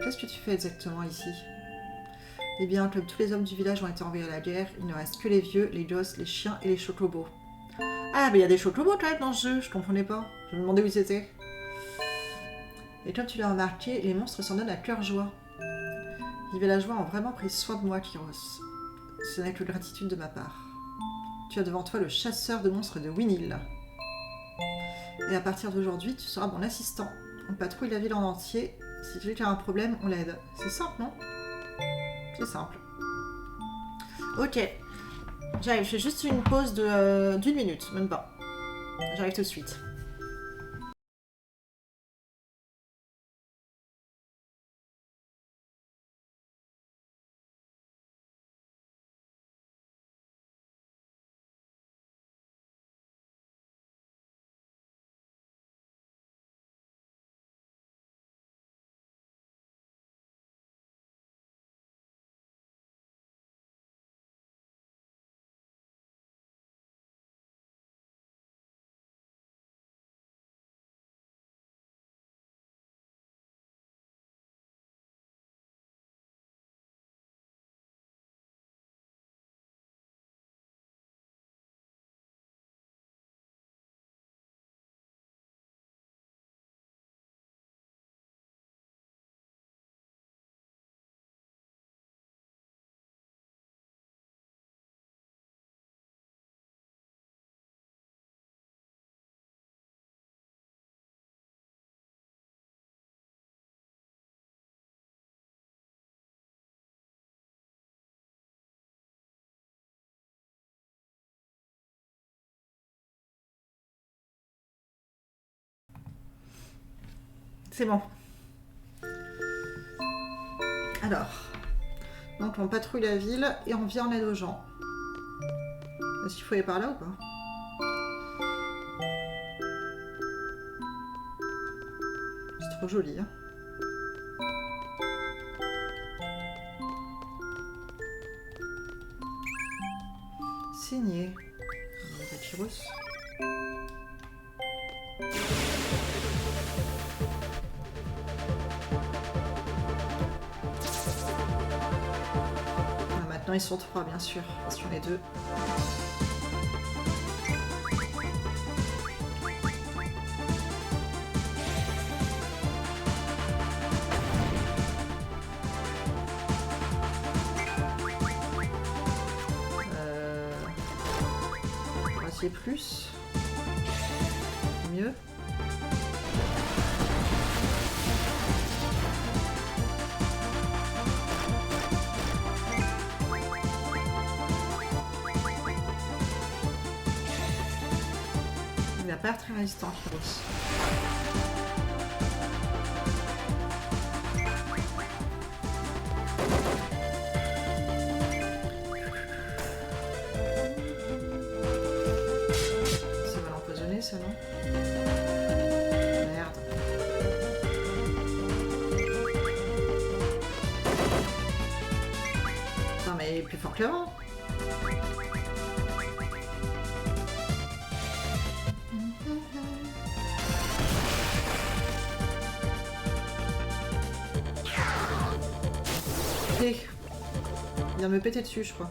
Qu'est-ce que tu fais exactement ici? Eh bien, comme tous les hommes du village ont été envoyés à la guerre, il ne reste que les vieux, les gosses, les chiens et les chocobos. Ah, mais il y a des chocobos quand même dans ce jeu, je comprenais pas. Je me demandais où ils étaient. Et comme tu l'as remarqué, les monstres s'en donnent à cœur joie. Les villageois ont vraiment pris soin de moi, Kyros. Ce n'est que gratitude de ma part. Tu as devant toi le chasseur de monstres de Winil. Et à partir d'aujourd'hui, tu seras mon assistant. On patrouille la ville en entier. Si quelqu'un a un problème, on l'aide. C'est simple, non? C'est simple. Ok. J'arrive, je fais juste une pause d'une minute, même pas. J'arrive tout de suite. C'est bon. Alors, donc on patrouille la ville et on vient en aide aux gens. Est-ce qu'il faut aller par là ou pas? C'est trop joli, hein. Signé. Papyrus. Maintenant ils sont 3 bien sûr, parce qu'on est 2. Plus mieux. Il n'a pas l'air très résistant, Kyros. Ça, non? Merde. Non mais il est plus fort que l'avant. Ok. Il vient me péter dessus je crois.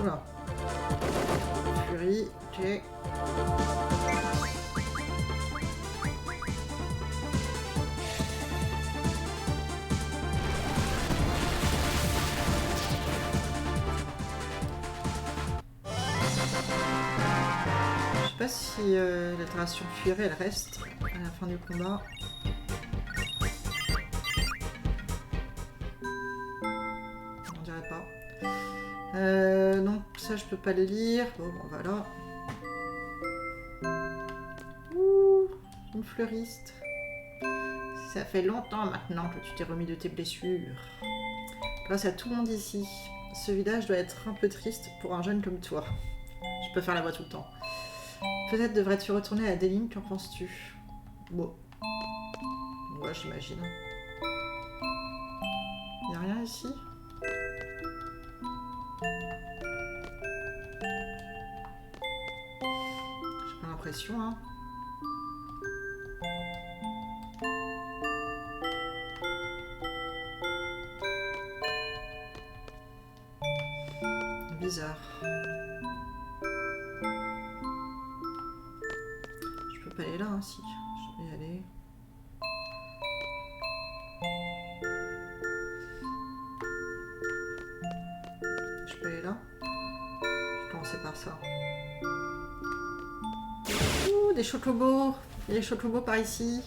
Oula. Furie, ok. Je sais pas si l'altération furie elle reste à la fin du combat. On dirait pas. Donc ça je peux pas le lire. Bon voilà. Ouh, une fleuriste. Ça fait longtemps maintenant que tu t'es remis de tes blessures. Grâce à tout le monde ici, ce village doit être un peu triste pour un jeune comme toi. Je peux faire la voix tout le temps. Peut-être devrais-tu retourner à Deline, qu'en penses-tu? Bon. Ouais, j'imagine. Y'a rien ici? J'ai pas l'impression, hein. Bizarre. Je peux pas aller là, hein, si. Je vais y aller. Je peux aller là. Je vais commencer par ça. Ouh, des chocobos. Il y a des chocobos par ici.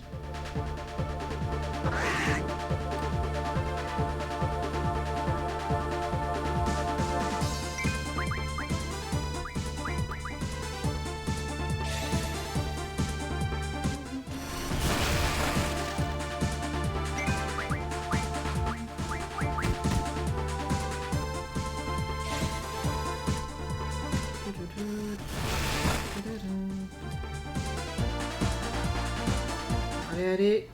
Allez, allez.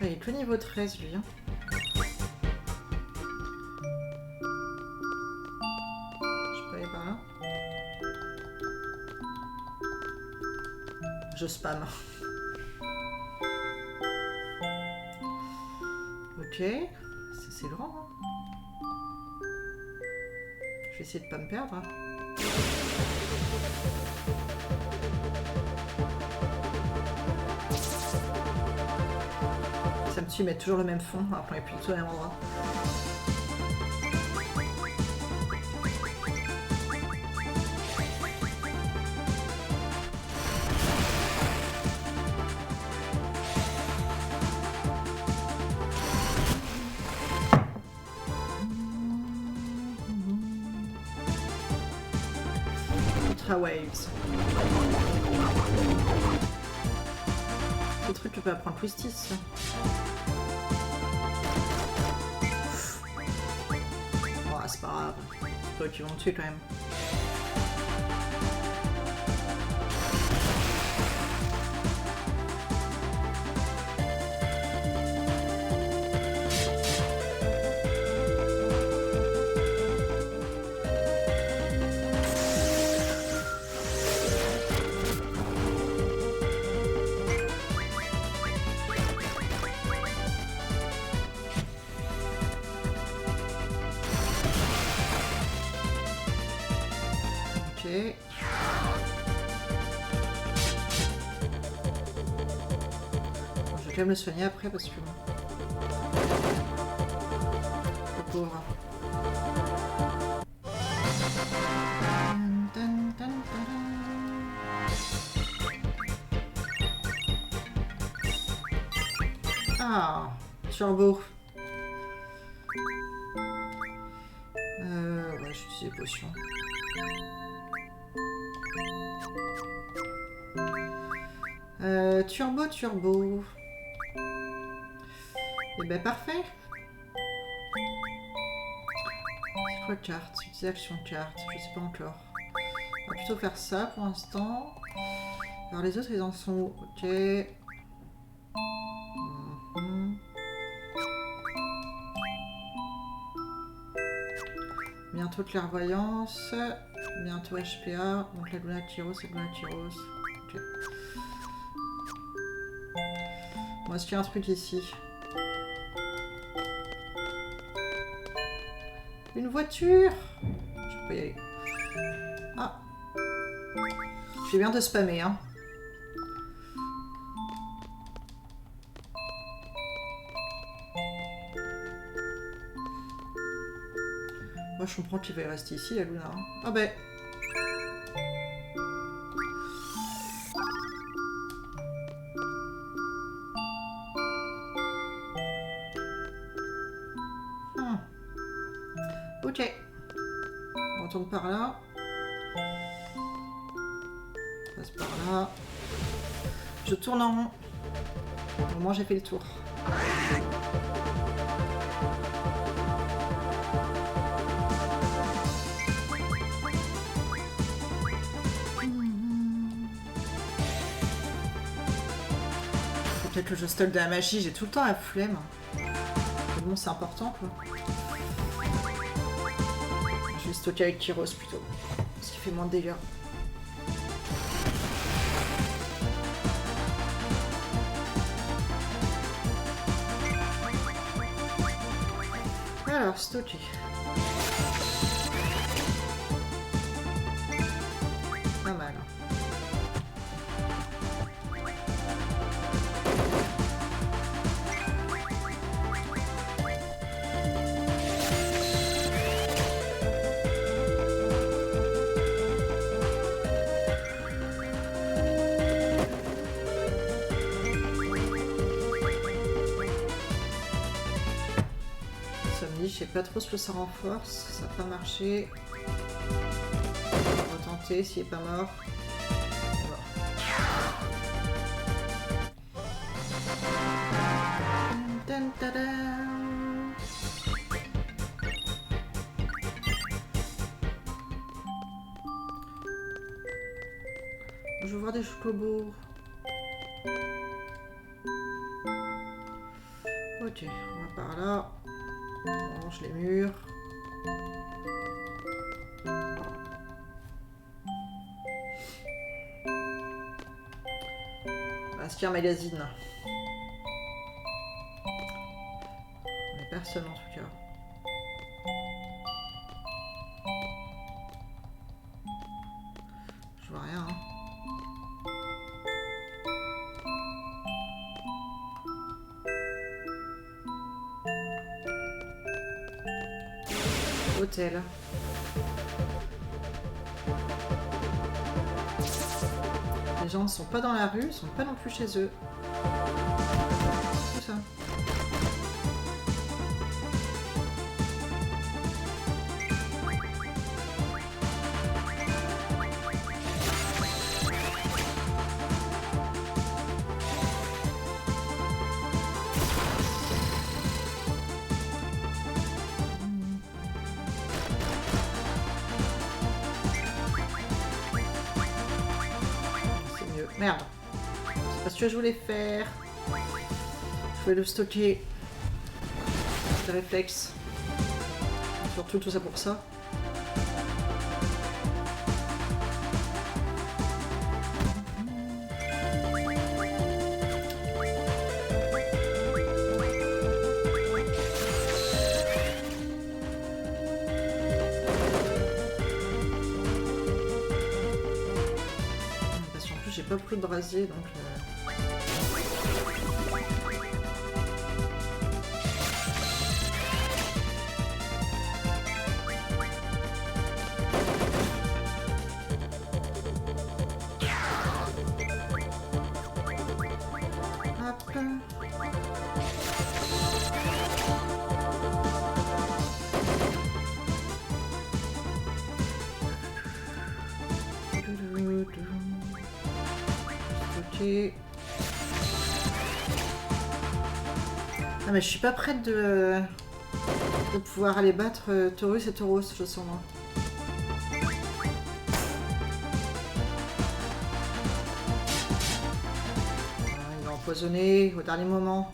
Il est que niveau 13 lui. Hein. Je peux aller par là. Je spam. Ok, c'est grand. Hein. Je vais essayer de pas me perdre. Hein. Ça me tue mettre toujours le même fond, alors qu'on est plutôt au même endroit. Waves. Ce truc, tu peux apprendre Twistis. Oh, c'est pas grave. Toi, tu vas me tuer quand même. Je vais quand même le soigner après parce que... Le pauvre. Ah, turbo. Ouais, j'utilise des potions. Turbo. Et ben parfait. C'est quoi carte? Utiliser action carte, je sais pas encore. On va plutôt faire ça pour l'instant. Alors les autres ils en sont où? Ok. Bientôt clairvoyance. Bientôt HPA. Donc la Luna Tyros et Luna Tyros. Ok. Bon, est-ce qu'il y a un truc ici? Une voiture! Je peux pas y aller. Ah! Je fais bien de spammer, hein. Moi, je comprends qu'il va y rester ici, la Luna. Hein. Ah ben! Ok. On retourne par là. On passe par là. Je tourne en rond. Au moins j'ai fait le tour. Peut-être que je stocke de la magie, j'ai tout le temps la flemme. Mais bon, c'est important quoi. Je vais stocker avec Tyros plutôt. Parce qu'il fait moins de dégâts. Alors, stocker. Pas mal. Je sais pas trop ce que ça renforce, ça n'a pas marché. On va tenter s'il est pas mort. Je veux voir des chocobos. Ok, on va par là. On range les murs. Est-ce qu'il y a un magazine? Mais personne en tout cas. Je vois rien. Hein. Hôtel. Les gens ne sont pas dans la rue, ils ne sont pas non plus chez eux. Tout ça. Merde. C'est pas ce que je voulais faire. Je voulais le stocker. Le réflexe. Surtout tout ça pour ça. Parce qu'en plus j'ai pas pris de brasier donc... Ah mais je suis pas prête de pouvoir aller battre Taurus et Tauros, je sens moi. Il va empoisonner au dernier moment.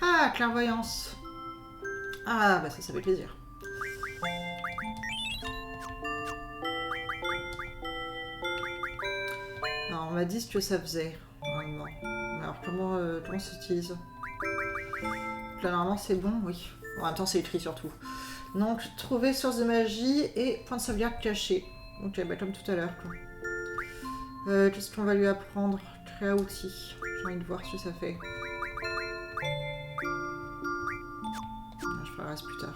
Ah, clairvoyance. Ah, bah ça fait plaisir. Alors, on m'a dit ce que ça faisait, normalement. Mais alors, comment ça s'utilise? Là, normalement, c'est bon, oui. En même temps, c'est écrit surtout. Donc, trouver source de magie et point de sauvegarde caché. Ok, bah comme tout à l'heure, quoi. Qu'est-ce qu'on va lui apprendre? Créa outil. J'ai envie de voir ce que ça fait. Je ferai le reste plus tard.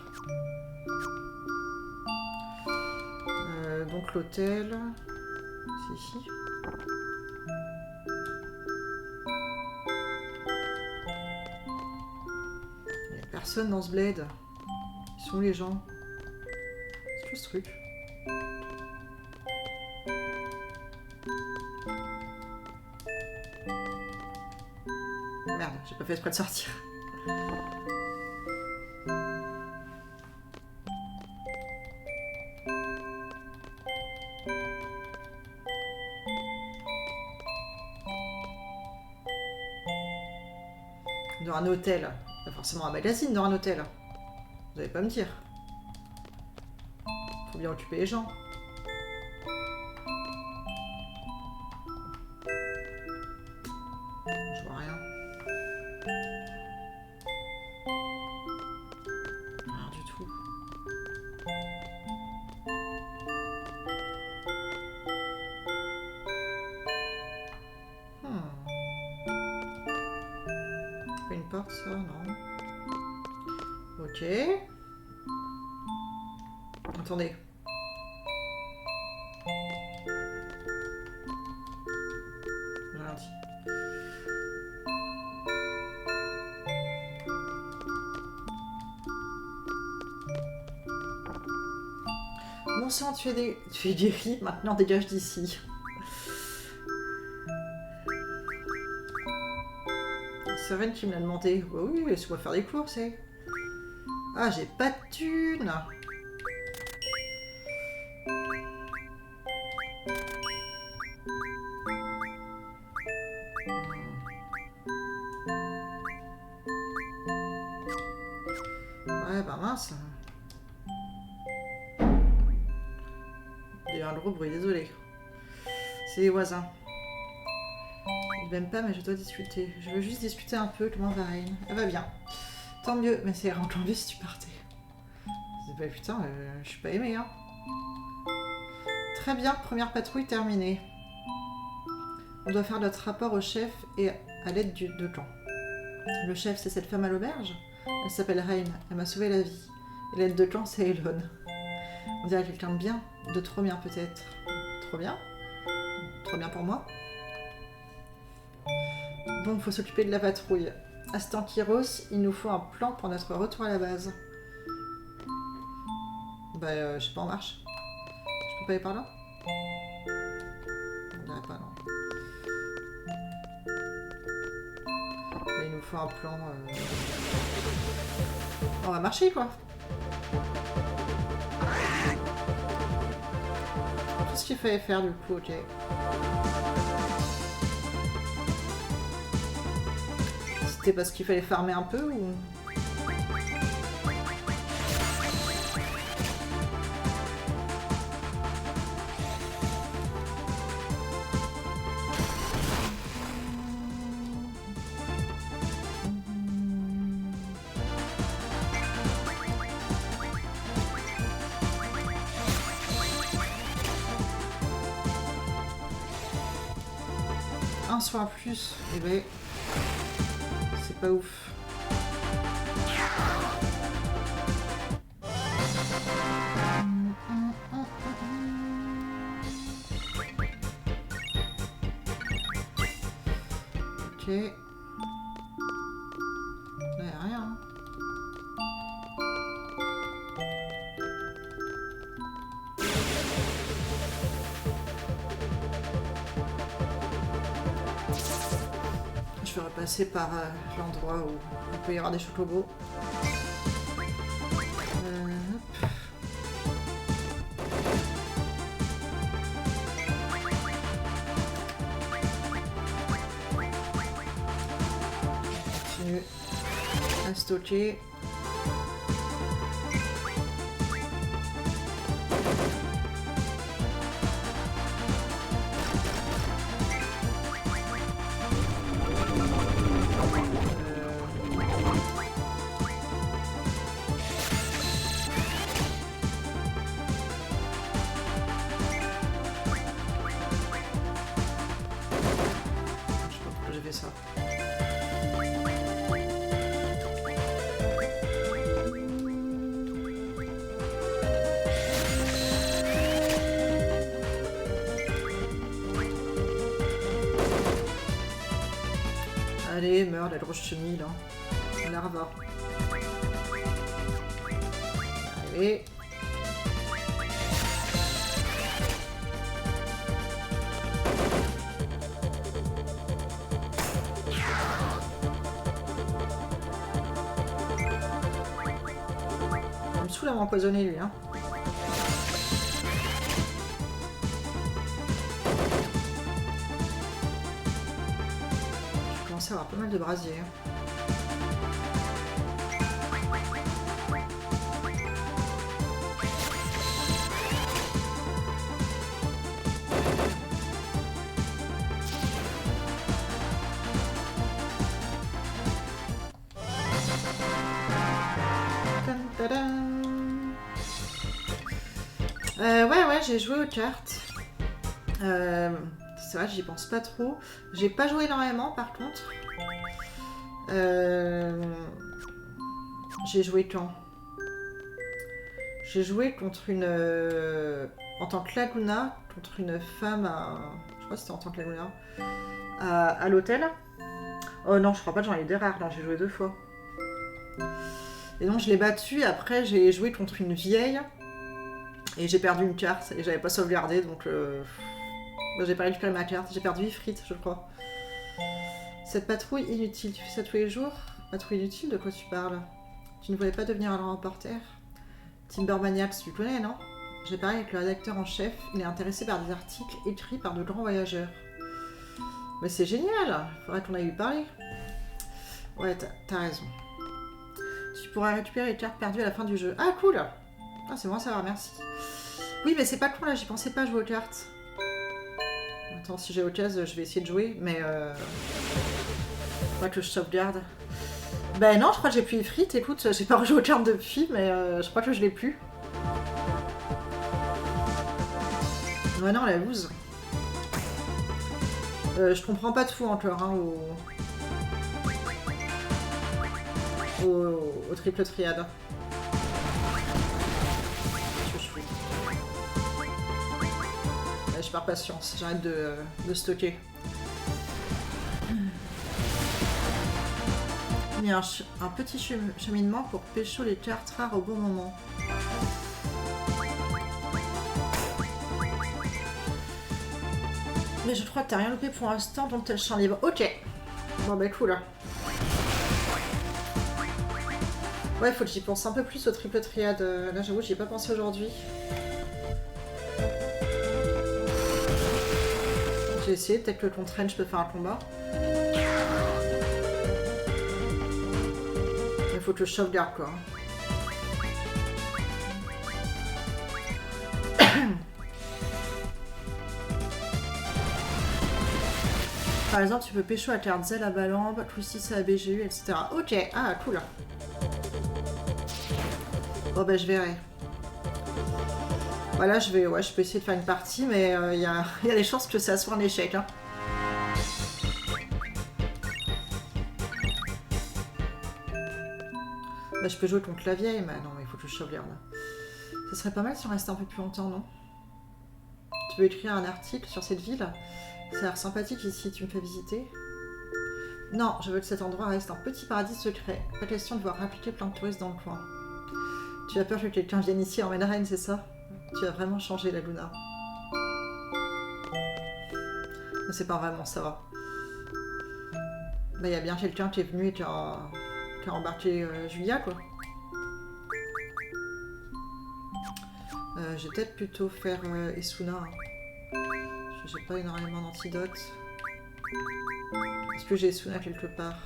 Donc l'hôtel, c'est ici. Il n'y a personne dans ce bled. Ils sont où les gens? C'est quoi ce truc? Merde, j'ai pas fait exprès de sortir. Dans un hôtel. Pas forcément un magazine dans un hôtel. Vous allez pas me dire. Faut bien occuper les gens. Je vois rien. Rien du tout. Pas une porte, ça, non. Ok. Attendez. J'ai rien dit. Bon sang, tu es guéri, maintenant dégage d'ici. Sereine qui me l'a demandé. Oh oui, laisse-moi faire des courses, eh. Ah, j'ai pas de thunes. Ouais, bah mince. Il y a eu un gros bruit, désolé. C'est les voisins. Ils m'aiment pas, mais je dois discuter. Je veux juste discuter un peu. Comment va Rain? Elle va bien. Tant mieux, mais c'est encore mieux si tu partais. C'est pas putain, je suis pas aimée, hein. Très bien, première patrouille terminée. On doit faire notre rapport au chef et à l'aide de camp. Le chef, c'est cette femme à l'auberge. Elle s'appelle Rain. Elle m'a sauvé la vie. Et l'aide de camp, c'est Elon. On dirait quelqu'un de bien. De trop bien, peut-être. Trop bien? Trop bien pour moi? Bon, faut s'occuper de la patrouille. Assistant Kyros, il nous faut un plan pour notre retour à la base. Bah, je sais pas, en marche. Je peux pas aller par là? On dirait pas, non. Mais il nous faut un plan. On va marcher quoi. Tout ce qu'il fallait faire du coup, ok. C'était parce qu'il fallait farmer un peu ou... Un soin plus, et ben c'est pas ouf. Ok. Là, y a rien. Hein. Je vais repasser par l'endroit où il peut y avoir des chocobos. Continue à stocker. Ça. Allez, meurs la grosse chenille là. Larva. Allez. Il me saoule à m'empoisonner lui, hein. Je commence à avoir pas mal de brasiers. Ouais, j'ai joué aux cartes. C'est vrai, j'y pense pas trop. J'ai pas joué énormément par contre. J'ai joué quand? J'ai joué contre une... en tant que Laguna, contre une femme à... Je crois que c'était en tant que Laguna. À l'hôtel. Oh non, je crois pas que j'en ai des rares, non, j'ai joué 2 fois. Et donc je l'ai battue, après j'ai joué contre une vieille. Et j'ai perdu une carte, et j'avais pas sauvegardé, donc... bah, j'ai pas récupéré ma carte, j'ai perdu 8 frites, je crois. Cette patrouille inutile, tu fais ça tous les jours? Patrouille inutile, de quoi tu parles? Tu ne voulais pas devenir un reporter? Timbermaniacs, tu connais, non? J'ai parlé avec le rédacteur en chef, il est intéressé par des articles écrits par de grands voyageurs. Mais c'est génial, faudrait qu'on aille lui parler. Ouais, t'as raison. Tu pourras récupérer les cartes perdues à la fin du jeu. Ah, cool! Ah, c'est bon à savoir, merci. Oui, mais c'est pas con là, j'y pensais pas jouer aux cartes. Attends, si j'ai l'occasion, je vais essayer de jouer, mais faudrait que je sauvegarde. Ben non, je crois que j'ai plus les frites, écoute, j'ai pas rejoué aux cartes depuis, mais je crois que je l'ai plus. Ouais, non, la loose. Je comprends pas tout encore, hein, au triple triade. Je perds patience, j'arrête de stocker. Il y a un petit cheminement pour pécho les cartes rares au bon moment. Mais je crois que t'as rien loupé pour l'instant, donc t'as le champ libre. Ok. Bon bah cool. Ouais, faut que j'y pense un peu plus au triple triade. Là, j'avoue, j'y ai pas pensé aujourd'hui. J'ai essayé, peut-être que contre Ren, je peux faire un combat. Il faut que je sauvegarde, quoi. Par exemple, tu peux pécho à carte Zell à Balamb, plus 6 à BGU, etc. Ok, ah, cool. Bon, ben, je verrai. Voilà, je peux essayer de faire une partie, mais il y a des chances que ça soit un échec. Hein. Bah, je peux jouer contre la vieille, mais non, mais il faut que je sauvegarde. Ça serait pas mal si on restait un peu plus longtemps, non? Tu veux écrire un article sur cette ville? Ça a l'air sympathique ici, tu me fais visiter? Non, je veux que cet endroit reste un petit paradis secret. Pas question de voir impliquer plein de touristes dans le coin. Tu as peur que quelqu'un vienne ici et emmène Ren, c'est ça? Tu as vraiment changé, la Luna. Mais c'est pas vraiment, ça va. Bah, y a bien quelqu'un qui est venu et qui a embarqué Julia, quoi. Je vais peut-être plutôt faire Esuna. Hein. J'ai pas énormément d'antidotes. Est-ce que j'ai Esuna quelque part?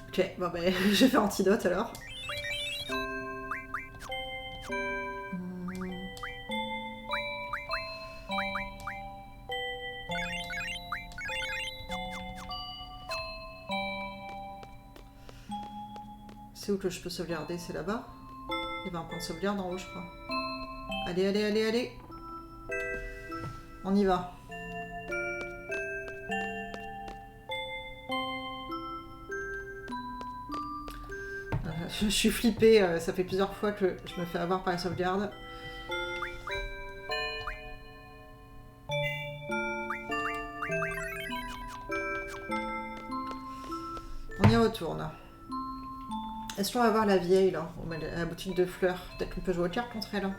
Ok, bon ben, je vais faire antidote alors. C'est où que je peux sauvegarder? C'est là-bas? Il y a un point de sauvegarde en haut, je crois. Allez, allez, allez, allez! On y va. Je suis flippée, ça fait plusieurs fois que je me fais avoir par la sauvegarde. On y retourne. Est-ce qu'on va voir la vieille là, à la boutique de fleurs? Peut-être qu'on peut jouer aux cartes contre elle. Hein.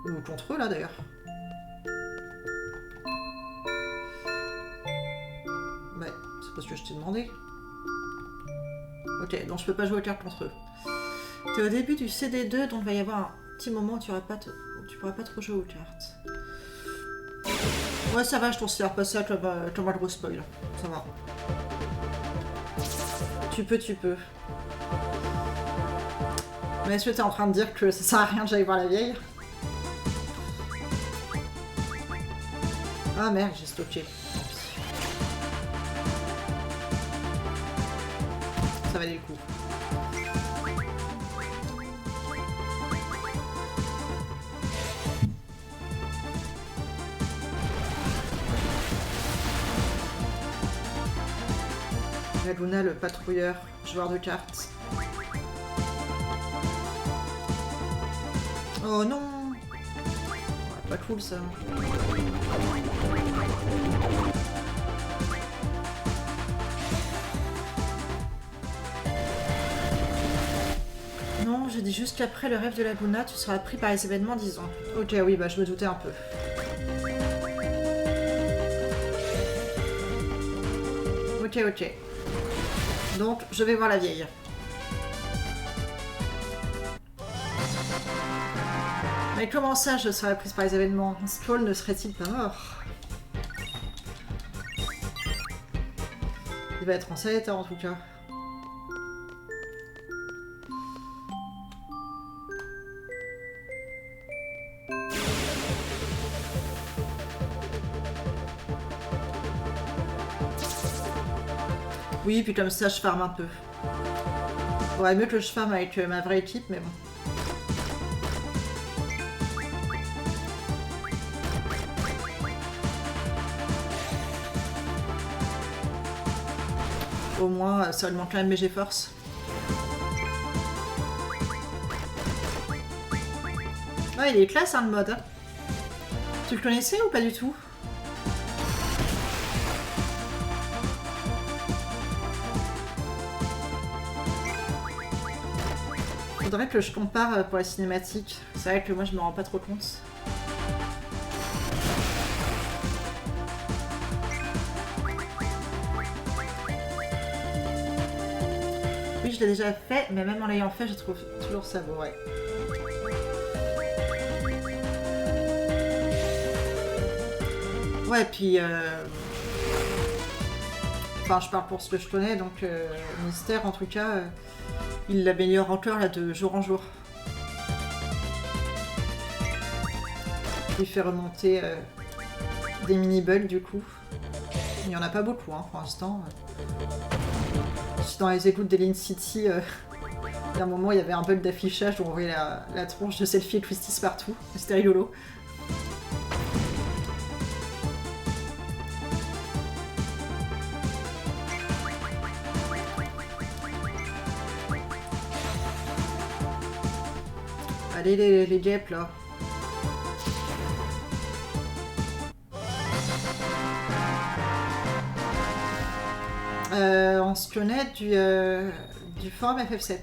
Ou contre eux là d'ailleurs. Ouais, c'est pas ce que je t'ai demandé. Ok, donc je peux pas jouer aux cartes contre eux. T'es au début du CD2, donc il va y avoir un petit moment où tu pourras pas trop jouer aux cartes. Ouais, ça va, je considère pas ça comme un gros spoil. Ça va. Tu peux. Mais est-ce que t'es en train de dire que ça sert à rien que j'aille voir la vieille? Ah merde, j'ai stocké. Ça valait le coup. La Luna, le patrouilleur, joueur de cartes. Oh non! Ouais, pas cool ça. Non, j'ai dit juste qu'après le rêve de la Luna, tu seras pris par les événements, disons. Ok, oui, bah je me doutais un peu. Ok. Donc, je vais voir la vieille. Mais comment ça, je serais prise par les événements? Stroll ne serait-il pas mort? Il va être en sale état en tout cas. Oui, puis comme ça, je farme un peu. Ouais, mieux que je farme avec ma vraie équipe, mais bon. Au moins, ça augmente quand même mes G-Force. Ouais, il est classe, hein, le mode. Tu le connaissais ou pas du tout? Faudrait que je compare pour la cinématique. C'est vrai que moi, je me rends pas trop compte. Oui, je l'ai déjà fait, mais même en l'ayant fait, je trouve toujours ça beau, ouais. Ouais, puis... Enfin, je parle pour ce que je connais, donc Mystère, en tout cas, il l'améliore encore là de jour en jour. Il fait remonter des mini-bugs, du coup. Il n'y en a pas beaucoup, hein, pour l'instant. Dans les écoutes d'Elin City, il y a un moment, il y avait un bug d'affichage où on voyait la tronche de Selfie et Twisties partout. C'était rigolo. Allez les guêpes là. On se connaît du forum FF7.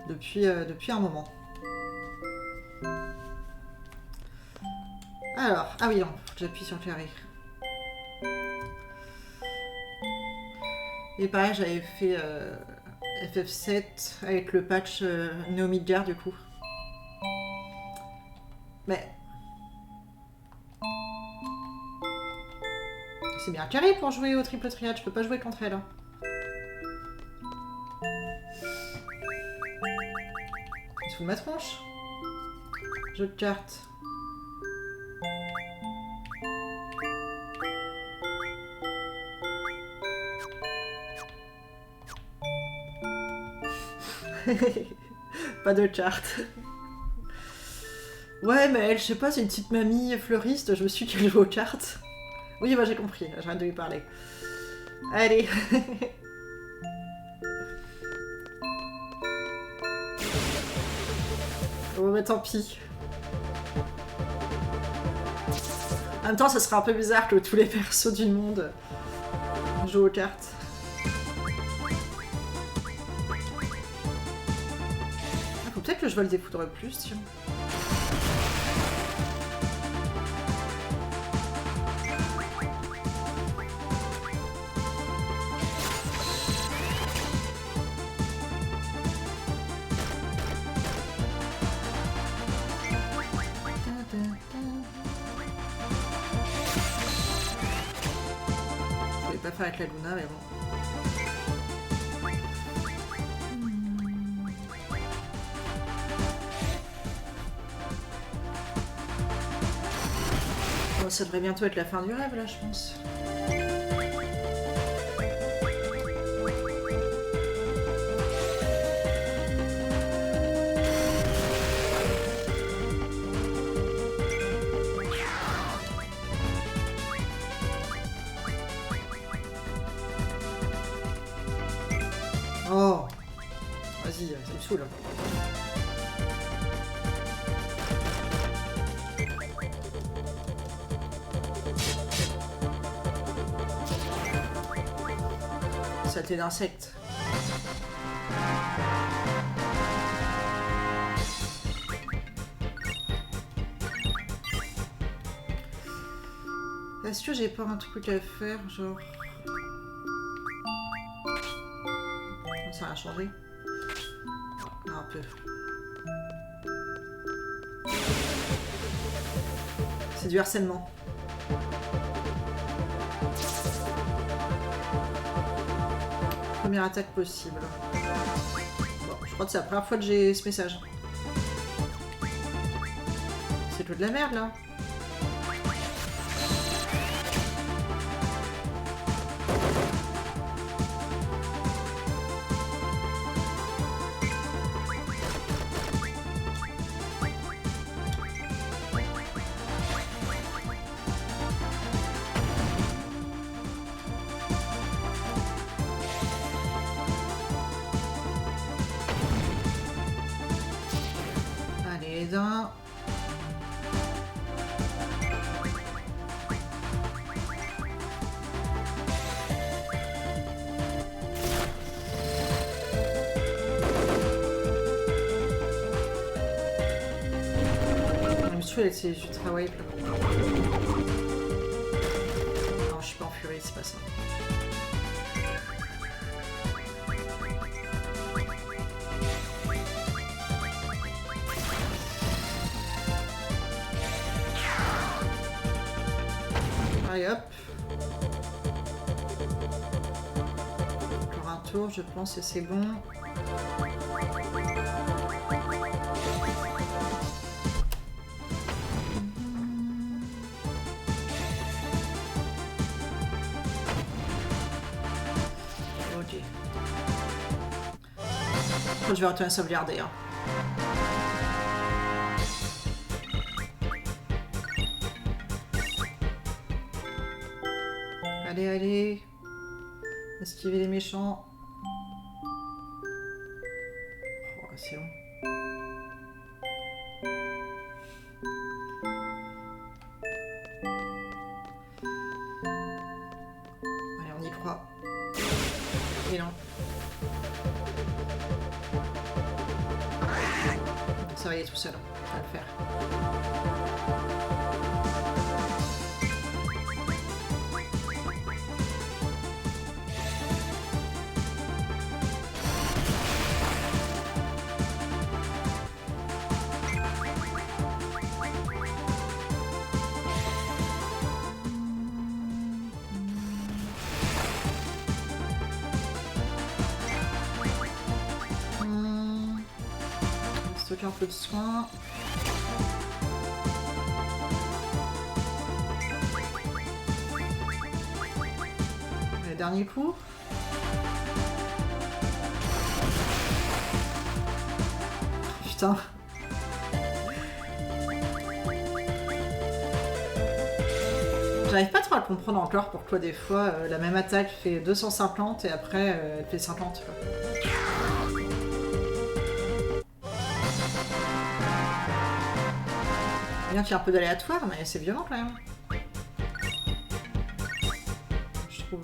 Depuis un moment. Alors, ah oui, non, faut que j'appuie sur clavier. Et pareil, j'avais fait FF7 avec le patch Neo Midgard du coup. Mais... c'est bien carré pour jouer au triple triade, je peux pas jouer contre elle. Hein. Il se fout de ma tronche. Jeu de cartes. Pas de charte. Ouais, mais elle, je sais pas, c'est une petite mamie fleuriste, je me suis dit qu'elle joue aux cartes. Oui, bah j'ai compris, j'arrête de lui parler. Allez. Oh, bah tant pis. En même temps, ça serait un peu bizarre que tous les persos du monde jouent aux cartes. Faut peut-être que je vole des foudres plus, tiens. Je voulais pas faire avec la Luna, mais bon. Bon, ça devrait bientôt être la fin du rêve, là, je pense. Oh, vas-y, ça me saoule. Saleté d'insectes. Est-ce que j'ai pas un truc à faire, genre... ça a changé. Non, un peu. C'est du harcèlement. Première attaque possible. Bon, je crois que c'est la première fois que j'ai ce message. C'est que de la merde là. D'un. saoule, c'est du travail. Non, je suis pas en furie, c'est pas ça. Allez hop. Encore un tour, je pense, et c'est bon. Ok. Je vais retourner sauvegarder. Hein. Allez, allez. Esquiver les méchants. Oh, c'est long. Allez, on y croit. Et non. Ça va, il est tout seul. Ça va le faire. Stocker un peu de soin. Le dernier coup. Putain. J'arrive pas trop à comprendre encore pourquoi des fois la même attaque fait 250 et après elle fait 50. Quoi. Bien qu'il y ait un peu d'aléatoire, mais c'est violent quand même. Je trouve.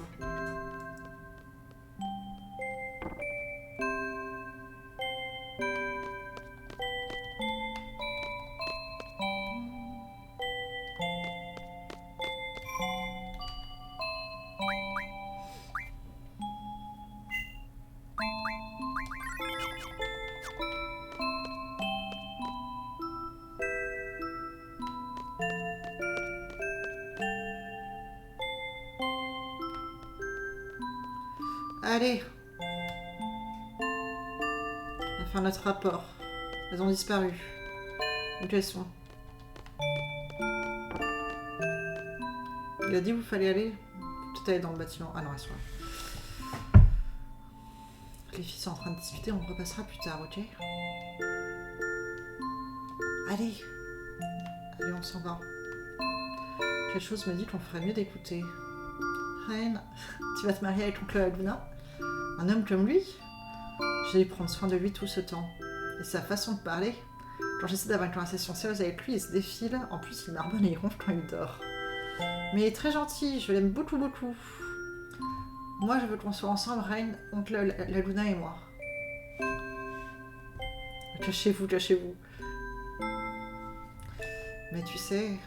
Allez. On va faire notre rapport. Elles ont disparu. Où elles sont? Il a dit où il fallait aller? Peut-être aller dans le bâtiment. Ah non, elles sont là. Les filles sont en train de discuter, on repassera plus tard, ok? Allez. Allez, on s'en va. Quelque chose me dit qu'on ferait mieux d'écouter. Reine, tu vas te marier avec oncle Laguna? Un homme comme lui? J'ai dû prendre soin de lui tout ce temps. Et sa façon de parler, quand j'essaie d'avoir une conversation sérieuse avec lui, il se défile. En plus, il marmonne et il ronfle quand il dort. Mais il est très gentil, je l'aime beaucoup, beaucoup. Moi, je veux qu'on soit ensemble, Reine, oncle Laguna et moi. Cachez-vous, cachez-vous. Mais tu sais...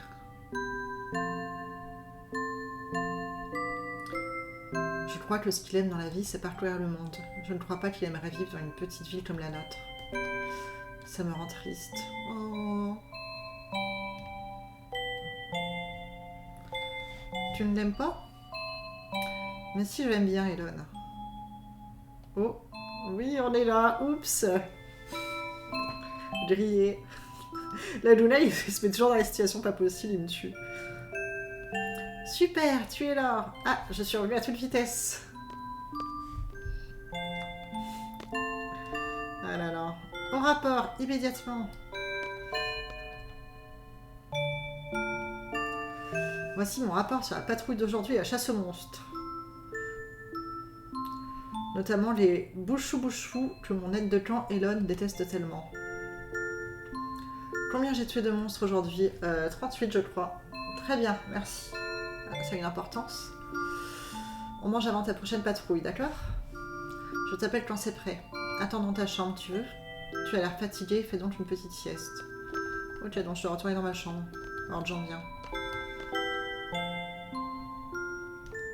Je crois que ce qu'il aime dans la vie, c'est parcourir le monde. Je ne crois pas qu'il aimerait vivre dans une petite ville comme la nôtre. Ça me rend triste. Oh. Tu ne l'aimes pas? Mais si, je l'aime bien, Elon. Oh, oui, on est là. Oups. Grillé. La Luna, il se met toujours dans la situation pas possible, il me tue. Super, tu es là. Ah, je suis revenue à toute vitesse. Ah là là. Au rapport, immédiatement. Voici mon rapport sur la patrouille d'aujourd'hui et la chasse aux monstres. Notamment les bouchou-bouchou que mon aide de camp Elon déteste tellement. Combien j'ai tué de monstres aujourd'hui? 38 je crois. Très bien, merci. Ça a une importance. On mange avant ta prochaine patrouille, d'accord? Je t'appelle quand c'est prêt. Attends dans ta chambre, tu veux? Tu as l'air fatigué, fais donc une petite sieste. Ok, donc je dois retourner dans ma chambre. Alors j'en viens.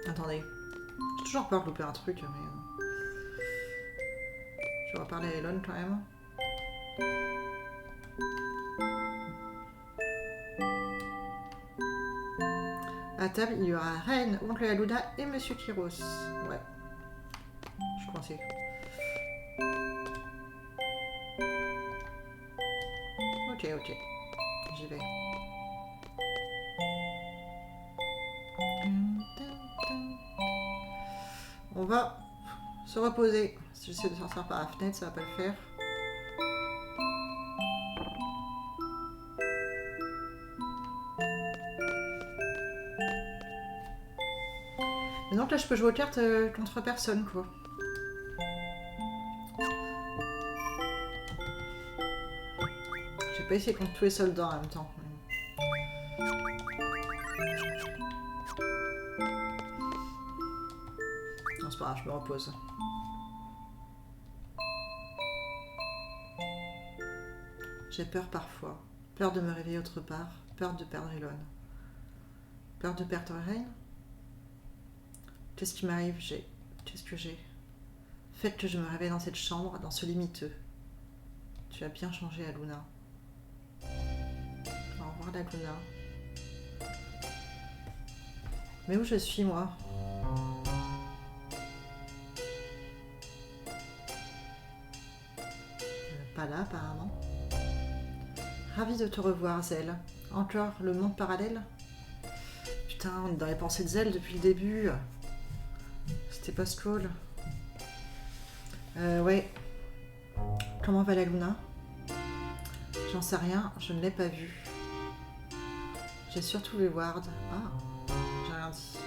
Attendez. J'ai toujours peur de louper un truc, mais... Je vais reparler à Elon quand même. À table, il y aura Reine, Oncle Aluna et Monsieur Kiros. Ouais. Je pensais. Ok, ok. J'y vais. On va se reposer. Si j'essaie de sortir par la fenêtre, ça va pas le faire. Mais donc là, je peux jouer aux cartes contre personne, quoi. J'ai pas essayé contre tous les soldats en même temps. Non, c'est pas grave, je me repose. J'ai peur parfois. Peur de me réveiller autre part. Peur de perdre Elon. Peur de perdre Reine. Qu'est-ce qui m'arrive? Qu'est-ce que j'ai? Faites que je me réveille dans cette chambre, dans ce limiteux. Tu as bien changé, Aluna. Au revoir, Laguna. Mais où je suis, moi? Pas là, apparemment. Ravi de te revoir, Zell. Encore le monde parallèle? Putain, on est dans les pensées de Zell depuis le début. C'était pas scroll. Ouais. Comment va la Luna? J'en sais rien, je ne l'ai pas vue. J'ai surtout vu Ward. Ah, j'ai rien dit.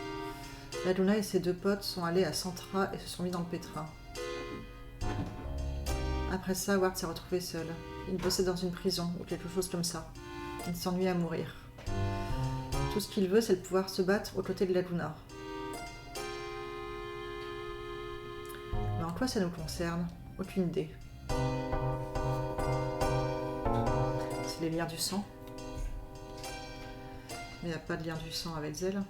La Luna et ses deux potes sont allés à Centra et se sont mis dans le pétrin. Après ça, Ward s'est retrouvé seul. Il bossait dans une prison ou quelque chose comme ça. Il s'ennuie à mourir. Tout ce qu'il veut, c'est de pouvoir se battre aux côtés de la Luna. Mais en quoi ça nous concerne? Aucune idée. C'est les liens du sang. Mais il n'y a pas de lien du sang avec Zell.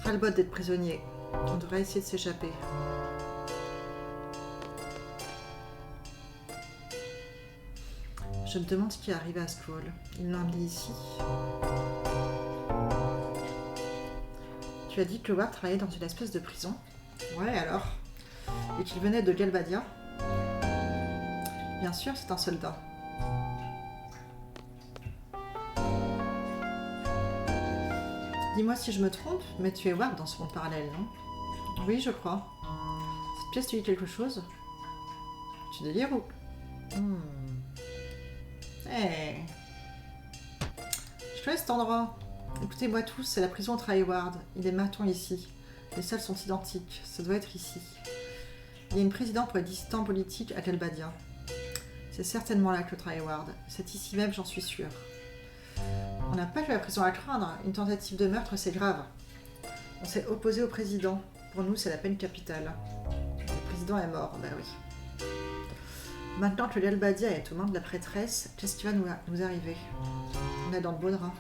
Ras-le-bol d'être prisonnier. On devrait essayer de s'échapper. Je me demande ce qui est arrivé à Squall. Il l'a emmené ici. Tu as dit que Ward travaillait dans une espèce de prison? Ouais, alors? Et qu'il venait de Galbadia? Bien sûr, c'est un soldat. Dis-moi si je me trompe, mais tu es Ward dans ce monde parallèle, non? Oui, je crois. Cette pièce te dit quelque chose? Tu délires ou... Hey. Je connais cet endroit. Écoutez-moi tous, c'est la prison Ward. Il est maton ici. Les salles sont identiques. Ça doit être ici. Il y a une présidente pour les dissidents politiques à Galbadia. C'est certainement là que Ward. C'est ici même, j'en suis sûre. On n'a pas que la prison à craindre. Une tentative de meurtre, c'est grave. On s'est opposé au président. Pour nous, c'est la peine capitale. Le président est mort, bah oui. Maintenant que Galbadia est aux mains de la prêtresse, qu'est-ce qui va nous arriver? On est dans le beau drap.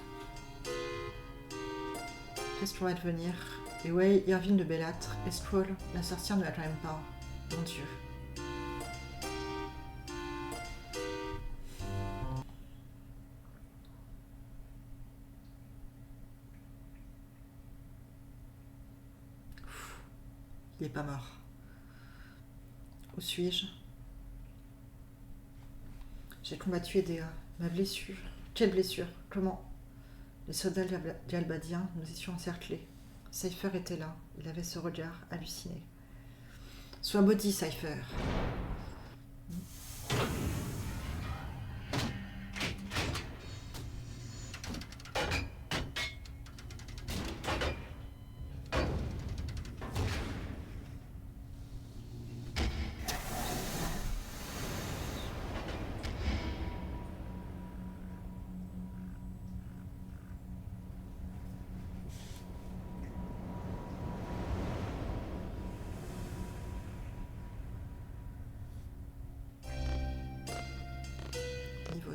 Qu'est-ce qu'on va devenir? Et ouais, Irvine de Bellâtre, et Squall, la sorcière ne l'a quand même pas. Mon Dieu. Il est pas mort. Où suis-je? J'ai combattu Edea. Ma blessure. Quelle blessure? Comment? Les soldats galbadiens, nous étions encerclés. Cypher était là. Il avait ce regard halluciné. Sois maudit, Cypher.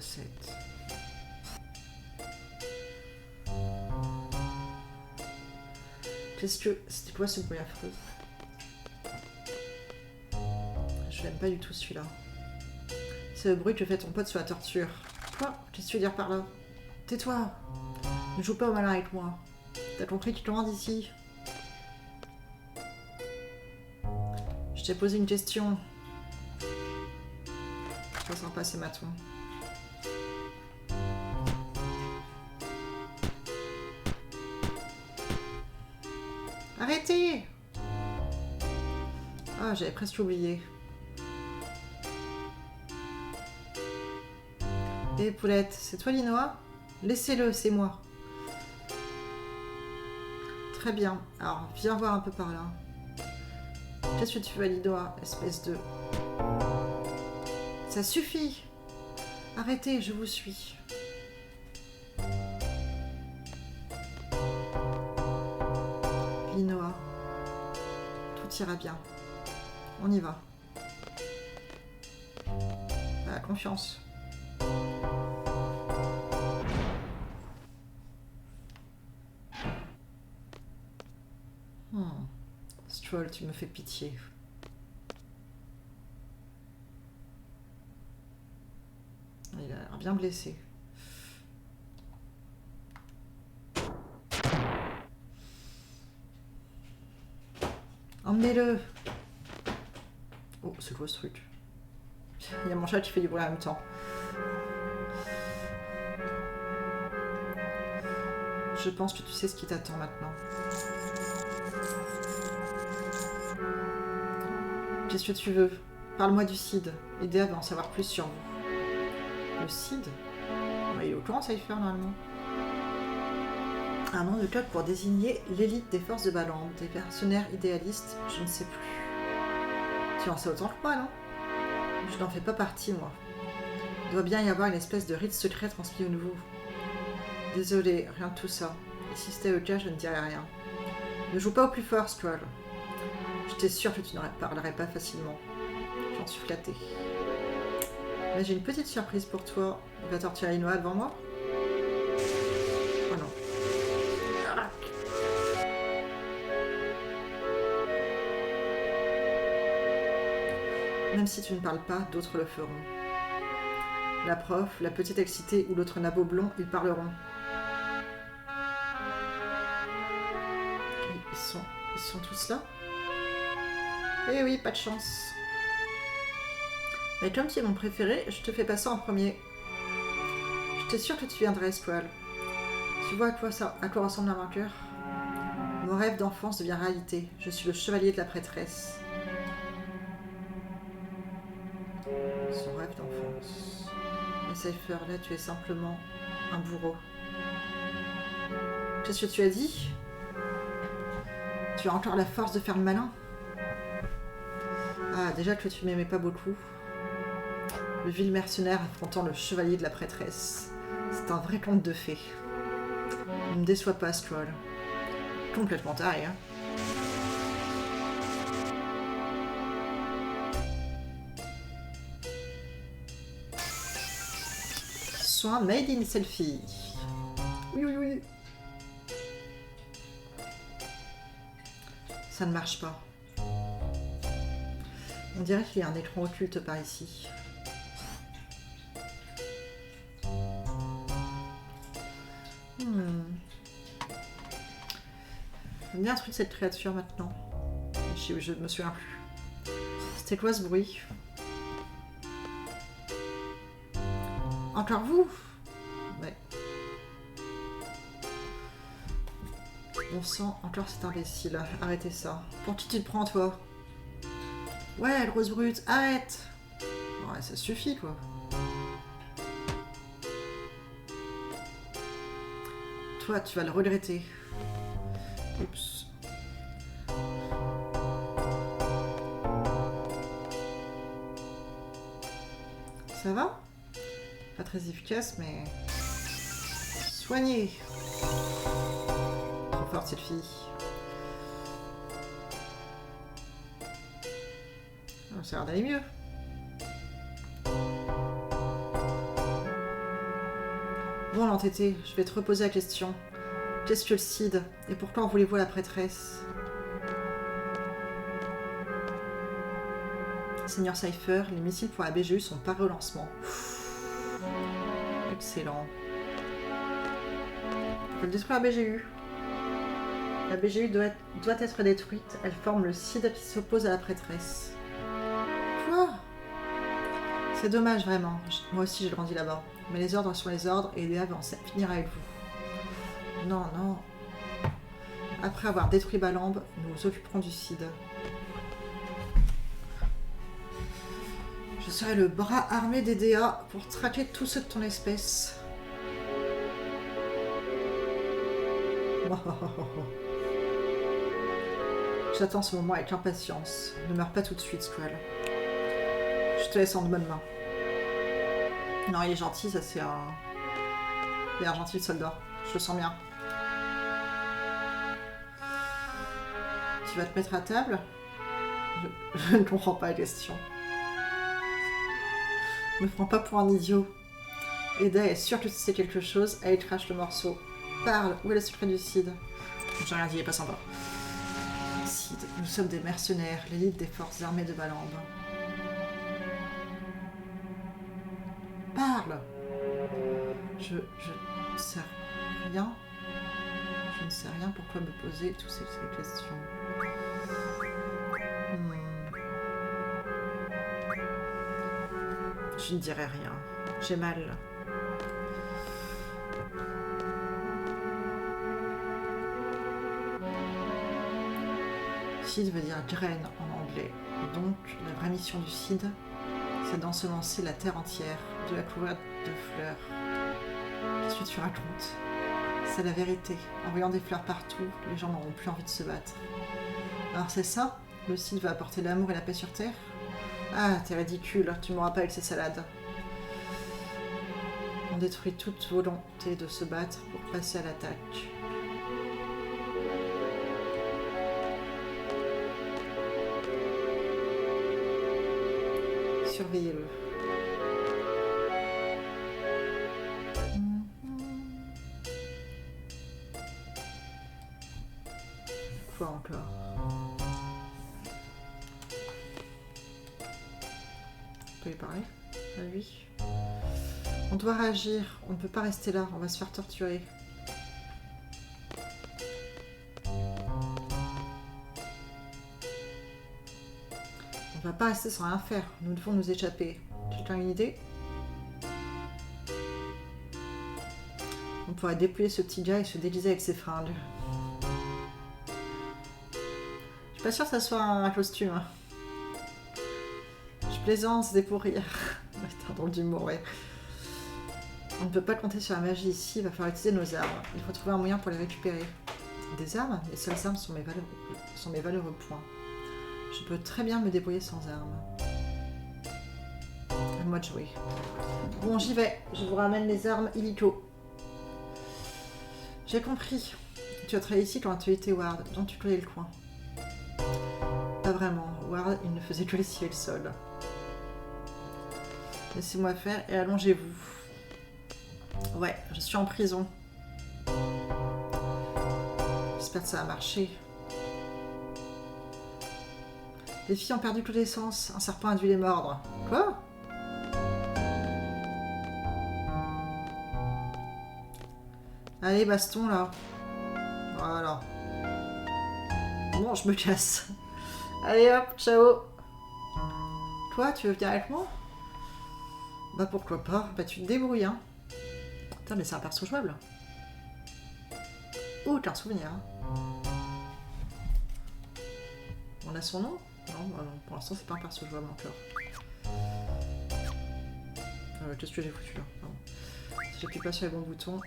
recette. Qu'est-ce que... C'était quoi ce bruit affreux? Je l'aime pas du tout celui-là. C'est le bruit que fait ton pote sur la torture. Quoi? Qu'est-ce que tu veux dire par là? Tais-toi! Ne joue pas au malin avec moi. T'as compris qu'il te rend d'ici? Je t'ai posé une question. Pas sympa ces matons. Arrêtez! Ah, j'avais presque oublié. Eh, Poulette, c'est toi Linoa? Laissez-le, c'est moi. Très bien. Alors, viens voir un peu par là. Qu'est-ce que tu veux, Linoa, espèce de... Ça suffit! Arrêtez, je vous suis. Linoa, tout ira bien. On y va. Confiance. Stroll, tu me fais pitié. Il a l'air bien blessé. Emmenez-le. Oh, c'est quoi ce truc? Il y a mon chat qui fait du bruit en même temps. Je pense que tu sais ce qui t'attend maintenant. Qu'est-ce que tu veux? Parle-moi du CID. Edea va en savoir plus sur vous. Le CID? Il est au courant, ça y fait normalement. Un nom de code pour désigner l'élite des forces de Balamb, des mercenaires idéalistes, je ne sais plus. Tu en sais autant que moi, non? Je n'en fais pas partie, moi. Il doit bien y avoir une espèce de rite secret transmis au nouveau. Désolé, rien de tout ça. Et si c'était le cas, je ne dirais rien. Ne joue pas au plus fort, Squall. J'étais sûre que tu ne parlerais pas facilement. J'en suis flattée. Mais j'ai une petite surprise pour toi. Il va torturer Linoa devant moi? Oh non. Même si tu ne parles pas, d'autres le feront. La prof, la petite excitée ou l'autre nabo blond, ils parleront. Ils sont tous là? Eh oui, pas de chance. Mais comme tu es mon préféré, je te fais passer en premier. J'étais sûre que tu viendrais, Squall. Tu vois à quoi ressemble un vainqueur? Mon rêve d'enfance devient réalité. Je suis le chevalier de la prêtresse. Son rêve d'enfance. Mais Cypher, là, tu es simplement un bourreau. Qu'est-ce que tu as dit? Tu as encore la force de faire le malin? Ah, déjà que tu m'aimais pas beaucoup. Le vil mercenaire affrontant le chevalier de la prêtresse. C'est un vrai conte de fées. Ne me déçois pas, Stroll. Complètement taré, hein. Soin made in selfie. Oui, oui, oui. Ça ne marche pas. On dirait qu'il y a un écran occulte par ici. J'aime bien un truc de cette créature maintenant. Je me souviens plus. C'était quoi ce bruit? Encore vous? Ouais. Bon sang, encore cet imbécile. Arrêtez ça. Pour qui tu te prends, toi? Ouais, grosse brute, arrête! Ouais, ça suffit, quoi. Toi, tu vas le regretter. Oups. Ça va? Pas très efficace, mais... Soigné! Trop forte, cette fille. Oh, ça a l'air d'aller mieux. Bon, l'entêté, je vais te reposer la question. Qu'est-ce que le Cid? Et pourquoi en voulez-vous la prêtresse? Seigneur Cypher, les missiles pour la BGU sont parés au lancement. Excellent. Je vais détruire la BGU. La BGU doit être détruite. Elle forme le Cid qui s'oppose à la prêtresse. Quoi? C'est dommage, vraiment. Moi aussi, j'ai grandi là-bas. Mais les ordres sont les ordres et EDA va en finir avec vous. Non, non. Après avoir détruit Balamb, nous nous occuperons du Cid. Je serai le bras armé d'EDA pour traquer tous ceux de ton espèce. J'attends ce moment avec impatience. Ne meurs pas tout de suite, Squall. Je te laisse en de bonnes mains. Non, il est gentil, ça c'est un... Il est un gentil soldat. Je le sens bien. Tu vas te mettre à table? Je ne comprends pas la question. Ne me prends pas pour un idiot. Eda est sûre que tu sais quelque chose. Elle crache le morceau. Parle, où est le secret du Cid? J'ai rien dit, il est pas sympa. Cid, nous sommes des mercenaires, l'élite des forces armées de Balamb. Parle! Je ne sais rien. Je ne sais rien pourquoi me poser toutes ces questions. Je ne dirai rien. J'ai mal. Cid veut dire graine en anglais. Et donc, la vraie mission du Cid, c'est d'ensemencer la terre entière, de la couvrir de fleurs. Qu'est-ce que tu racontes? C'est la vérité. En voyant des fleurs partout, les gens n'auront plus envie de se battre. Alors c'est ça? Le Cid va apporter l'amour et la paix sur terre? Ah, t'es ridicule, tu m'auras pas avec ces salades. On détruit toute volonté de se battre pour passer à l'attaque. Surveillez-le. Quoi encore? On peut lui parler à lui? On doit réagir, on ne peut pas rester là, on va se faire torturer. On va pas rester sans rien faire, nous devons nous échapper. Quelqu'un a une idée? On pourrait dépouiller ce petit gars et se déguiser avec ses fringues. Je suis pas sûre que ça soit un costume. Je plaisante, c'est pour rire. C'est un drôle d'humour, ouais. On ne peut pas compter sur la magie ici, il va falloir utiliser nos armes. Il faut trouver un moyen pour les récupérer. Des armes? Les seules armes sont mes valeureux points. Je peux très bien me débrouiller sans armes. À moi de jouer. Bon, j'y vais. Je vous ramène les armes illico. J'ai compris. Tu as travaillé ici quand tu étais Ward, donc tu connais le coin. Pas vraiment. Ward, il ne faisait que lessiver le sol. Laissez-moi faire et allongez-vous. Ouais, je suis en prison. J'espère que ça va marcher. Les filles ont perdu connaissance. Un serpent a dû les mordre. Quoi? Allez, baston, là. Voilà. Bon, je me casse. Allez, hop, ciao. Toi, tu veux venir avec moi? Bah, pourquoi pas. Bah, tu te débrouilles, hein. Putain, mais c'est un perso jouable. Aucun souvenir. On a son nom? Non, bah non, pour l'instant c'est pas un perso jouable encore. Qu'est-ce que j'ai foutu là? Si j'appuie pas sur les bons boutons.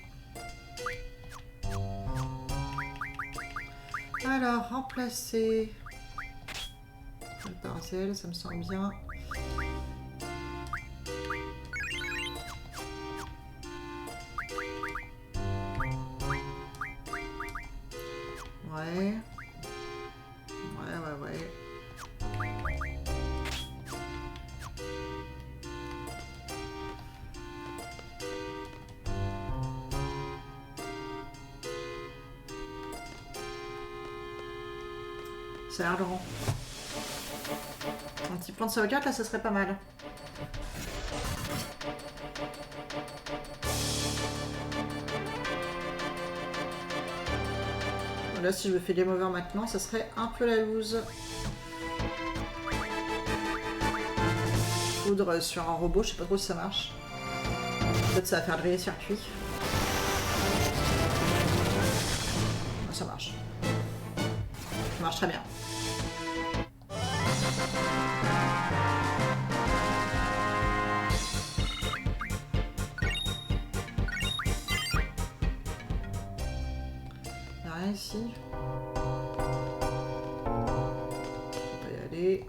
Alors, remplacer le partiel, ça me semble bien. Ouais. Ouais. Ça a l'air grand. Un petit point de sauvegarde, là, ça serait pas mal. Là, si je me fais game over maintenant, ça serait un peu la loose. Foudre sur un robot, je sais pas trop si ça marche. Peut-être ça va faire griller le circuit. Ça marche. Ça marche très bien. Il n'y a rien ici. On peut y aller.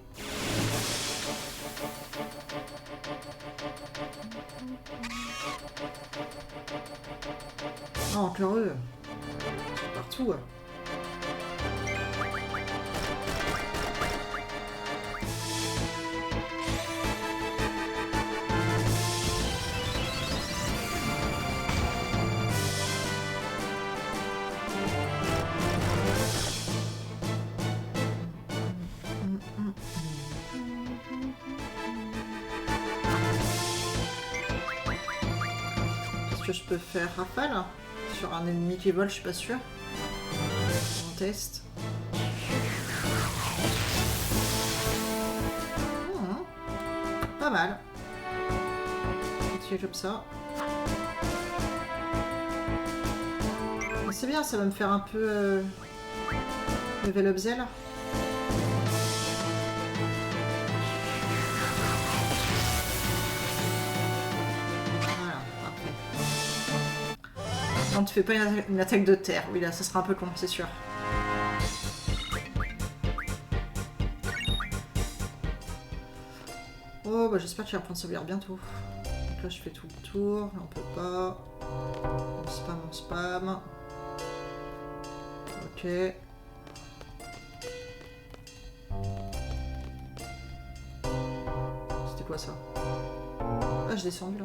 Oh, encore eux. Partout. Qu'est-ce que je peux faire? Rafale? Sur un ennemi qui vole, je suis pas sûre. On teste. Pas mal. Continuer comme ça. C'est bien, ça va me faire un peu level up Zell. Non, tu fais pas une attaque de terre. Oui, là, ça sera un peu con, c'est sûr. Oh, bah j'espère qu'il va prendre sauvegarde bientôt. Donc là, je fais tout le tour. Là, on peut pas. On spam. Ok. C'était quoi ça? Ah, je descendu là.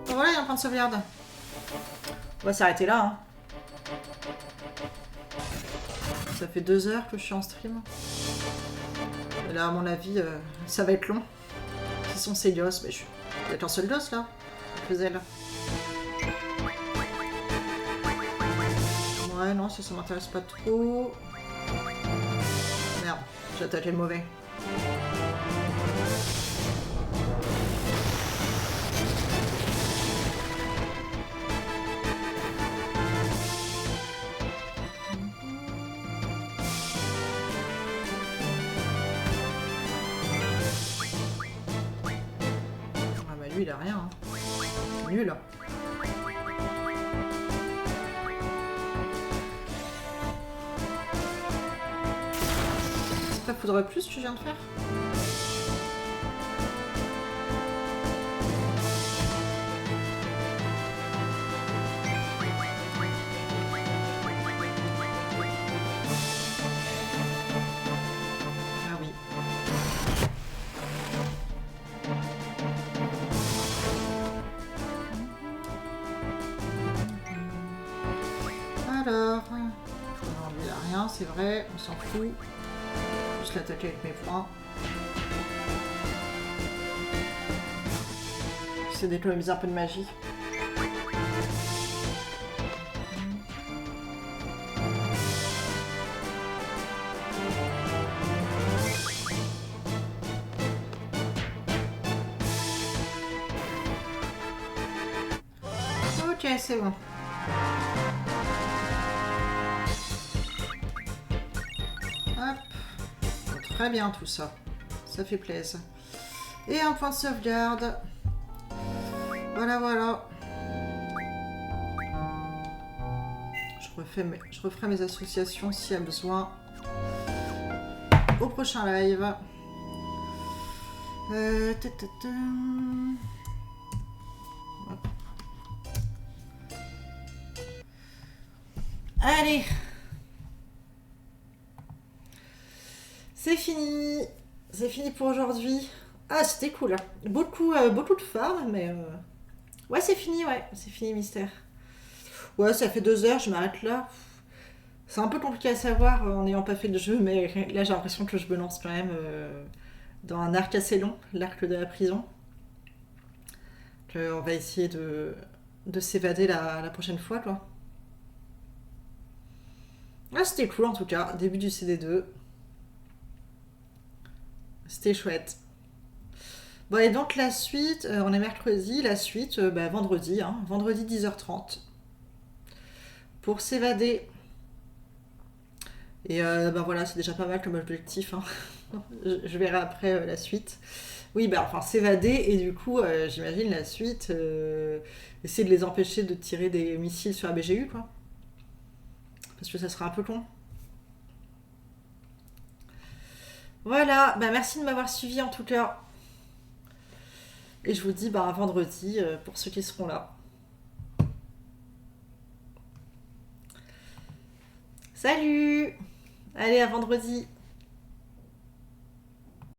Bon, voilà, il y a un point de sauvegarde. On va s'arrêter là. Hein. Ça fait 2 heures que je suis en stream. Et là, à mon avis, ça va être long. Qui sont ces gosses? Mais je suis... Il y a qu'un seul gosse là. Le Zell. Ouais, non, ça m'intéresse pas trop. Merde, j'ai attaqué le mauvais. Il a rien. Hein. Nul. C'est pas faudrait plus que je viens de faire? C'est vrai, on s'en fout. Juste l'attaquer avec mes points. J'essaie d'économiser un peu de magie. Ok, c'est bon. Très bien tout ça. Ça fait plaisir. Et un point de sauvegarde. Voilà, voilà. Je referai mes associations s'il y a besoin. Au prochain live. Allez. C'est fini. C'est fini pour aujourd'hui. Ah, c'était cool. Beaucoup de farm, mais... Ouais, c'est fini, ouais. C'est fini, mystère. Ouais, ça fait 2 heures, je m'arrête là. C'est un peu compliqué à savoir en n'ayant pas fait le jeu, mais là j'ai l'impression que je me lance quand même dans un arc assez long, l'arc de la prison. On va essayer de s'évader la prochaine fois, quoi. Ah, c'était cool en tout cas, début du CD2. C'était chouette. Bon, et donc la suite, on est mercredi, la suite, vendredi, hein, vendredi 10h30. Pour s'évader. Et voilà, c'est déjà pas mal comme objectif, hein. Je verrai après la suite. Oui, enfin s'évader et du coup, j'imagine la suite, essayer de les empêcher de tirer des missiles sur la BGU, quoi. Parce que ça sera un peu con. Voilà, merci de m'avoir suivi en tout cas. Et je vous dis à vendredi pour ceux qui seront là. Salut! Allez, à vendredi!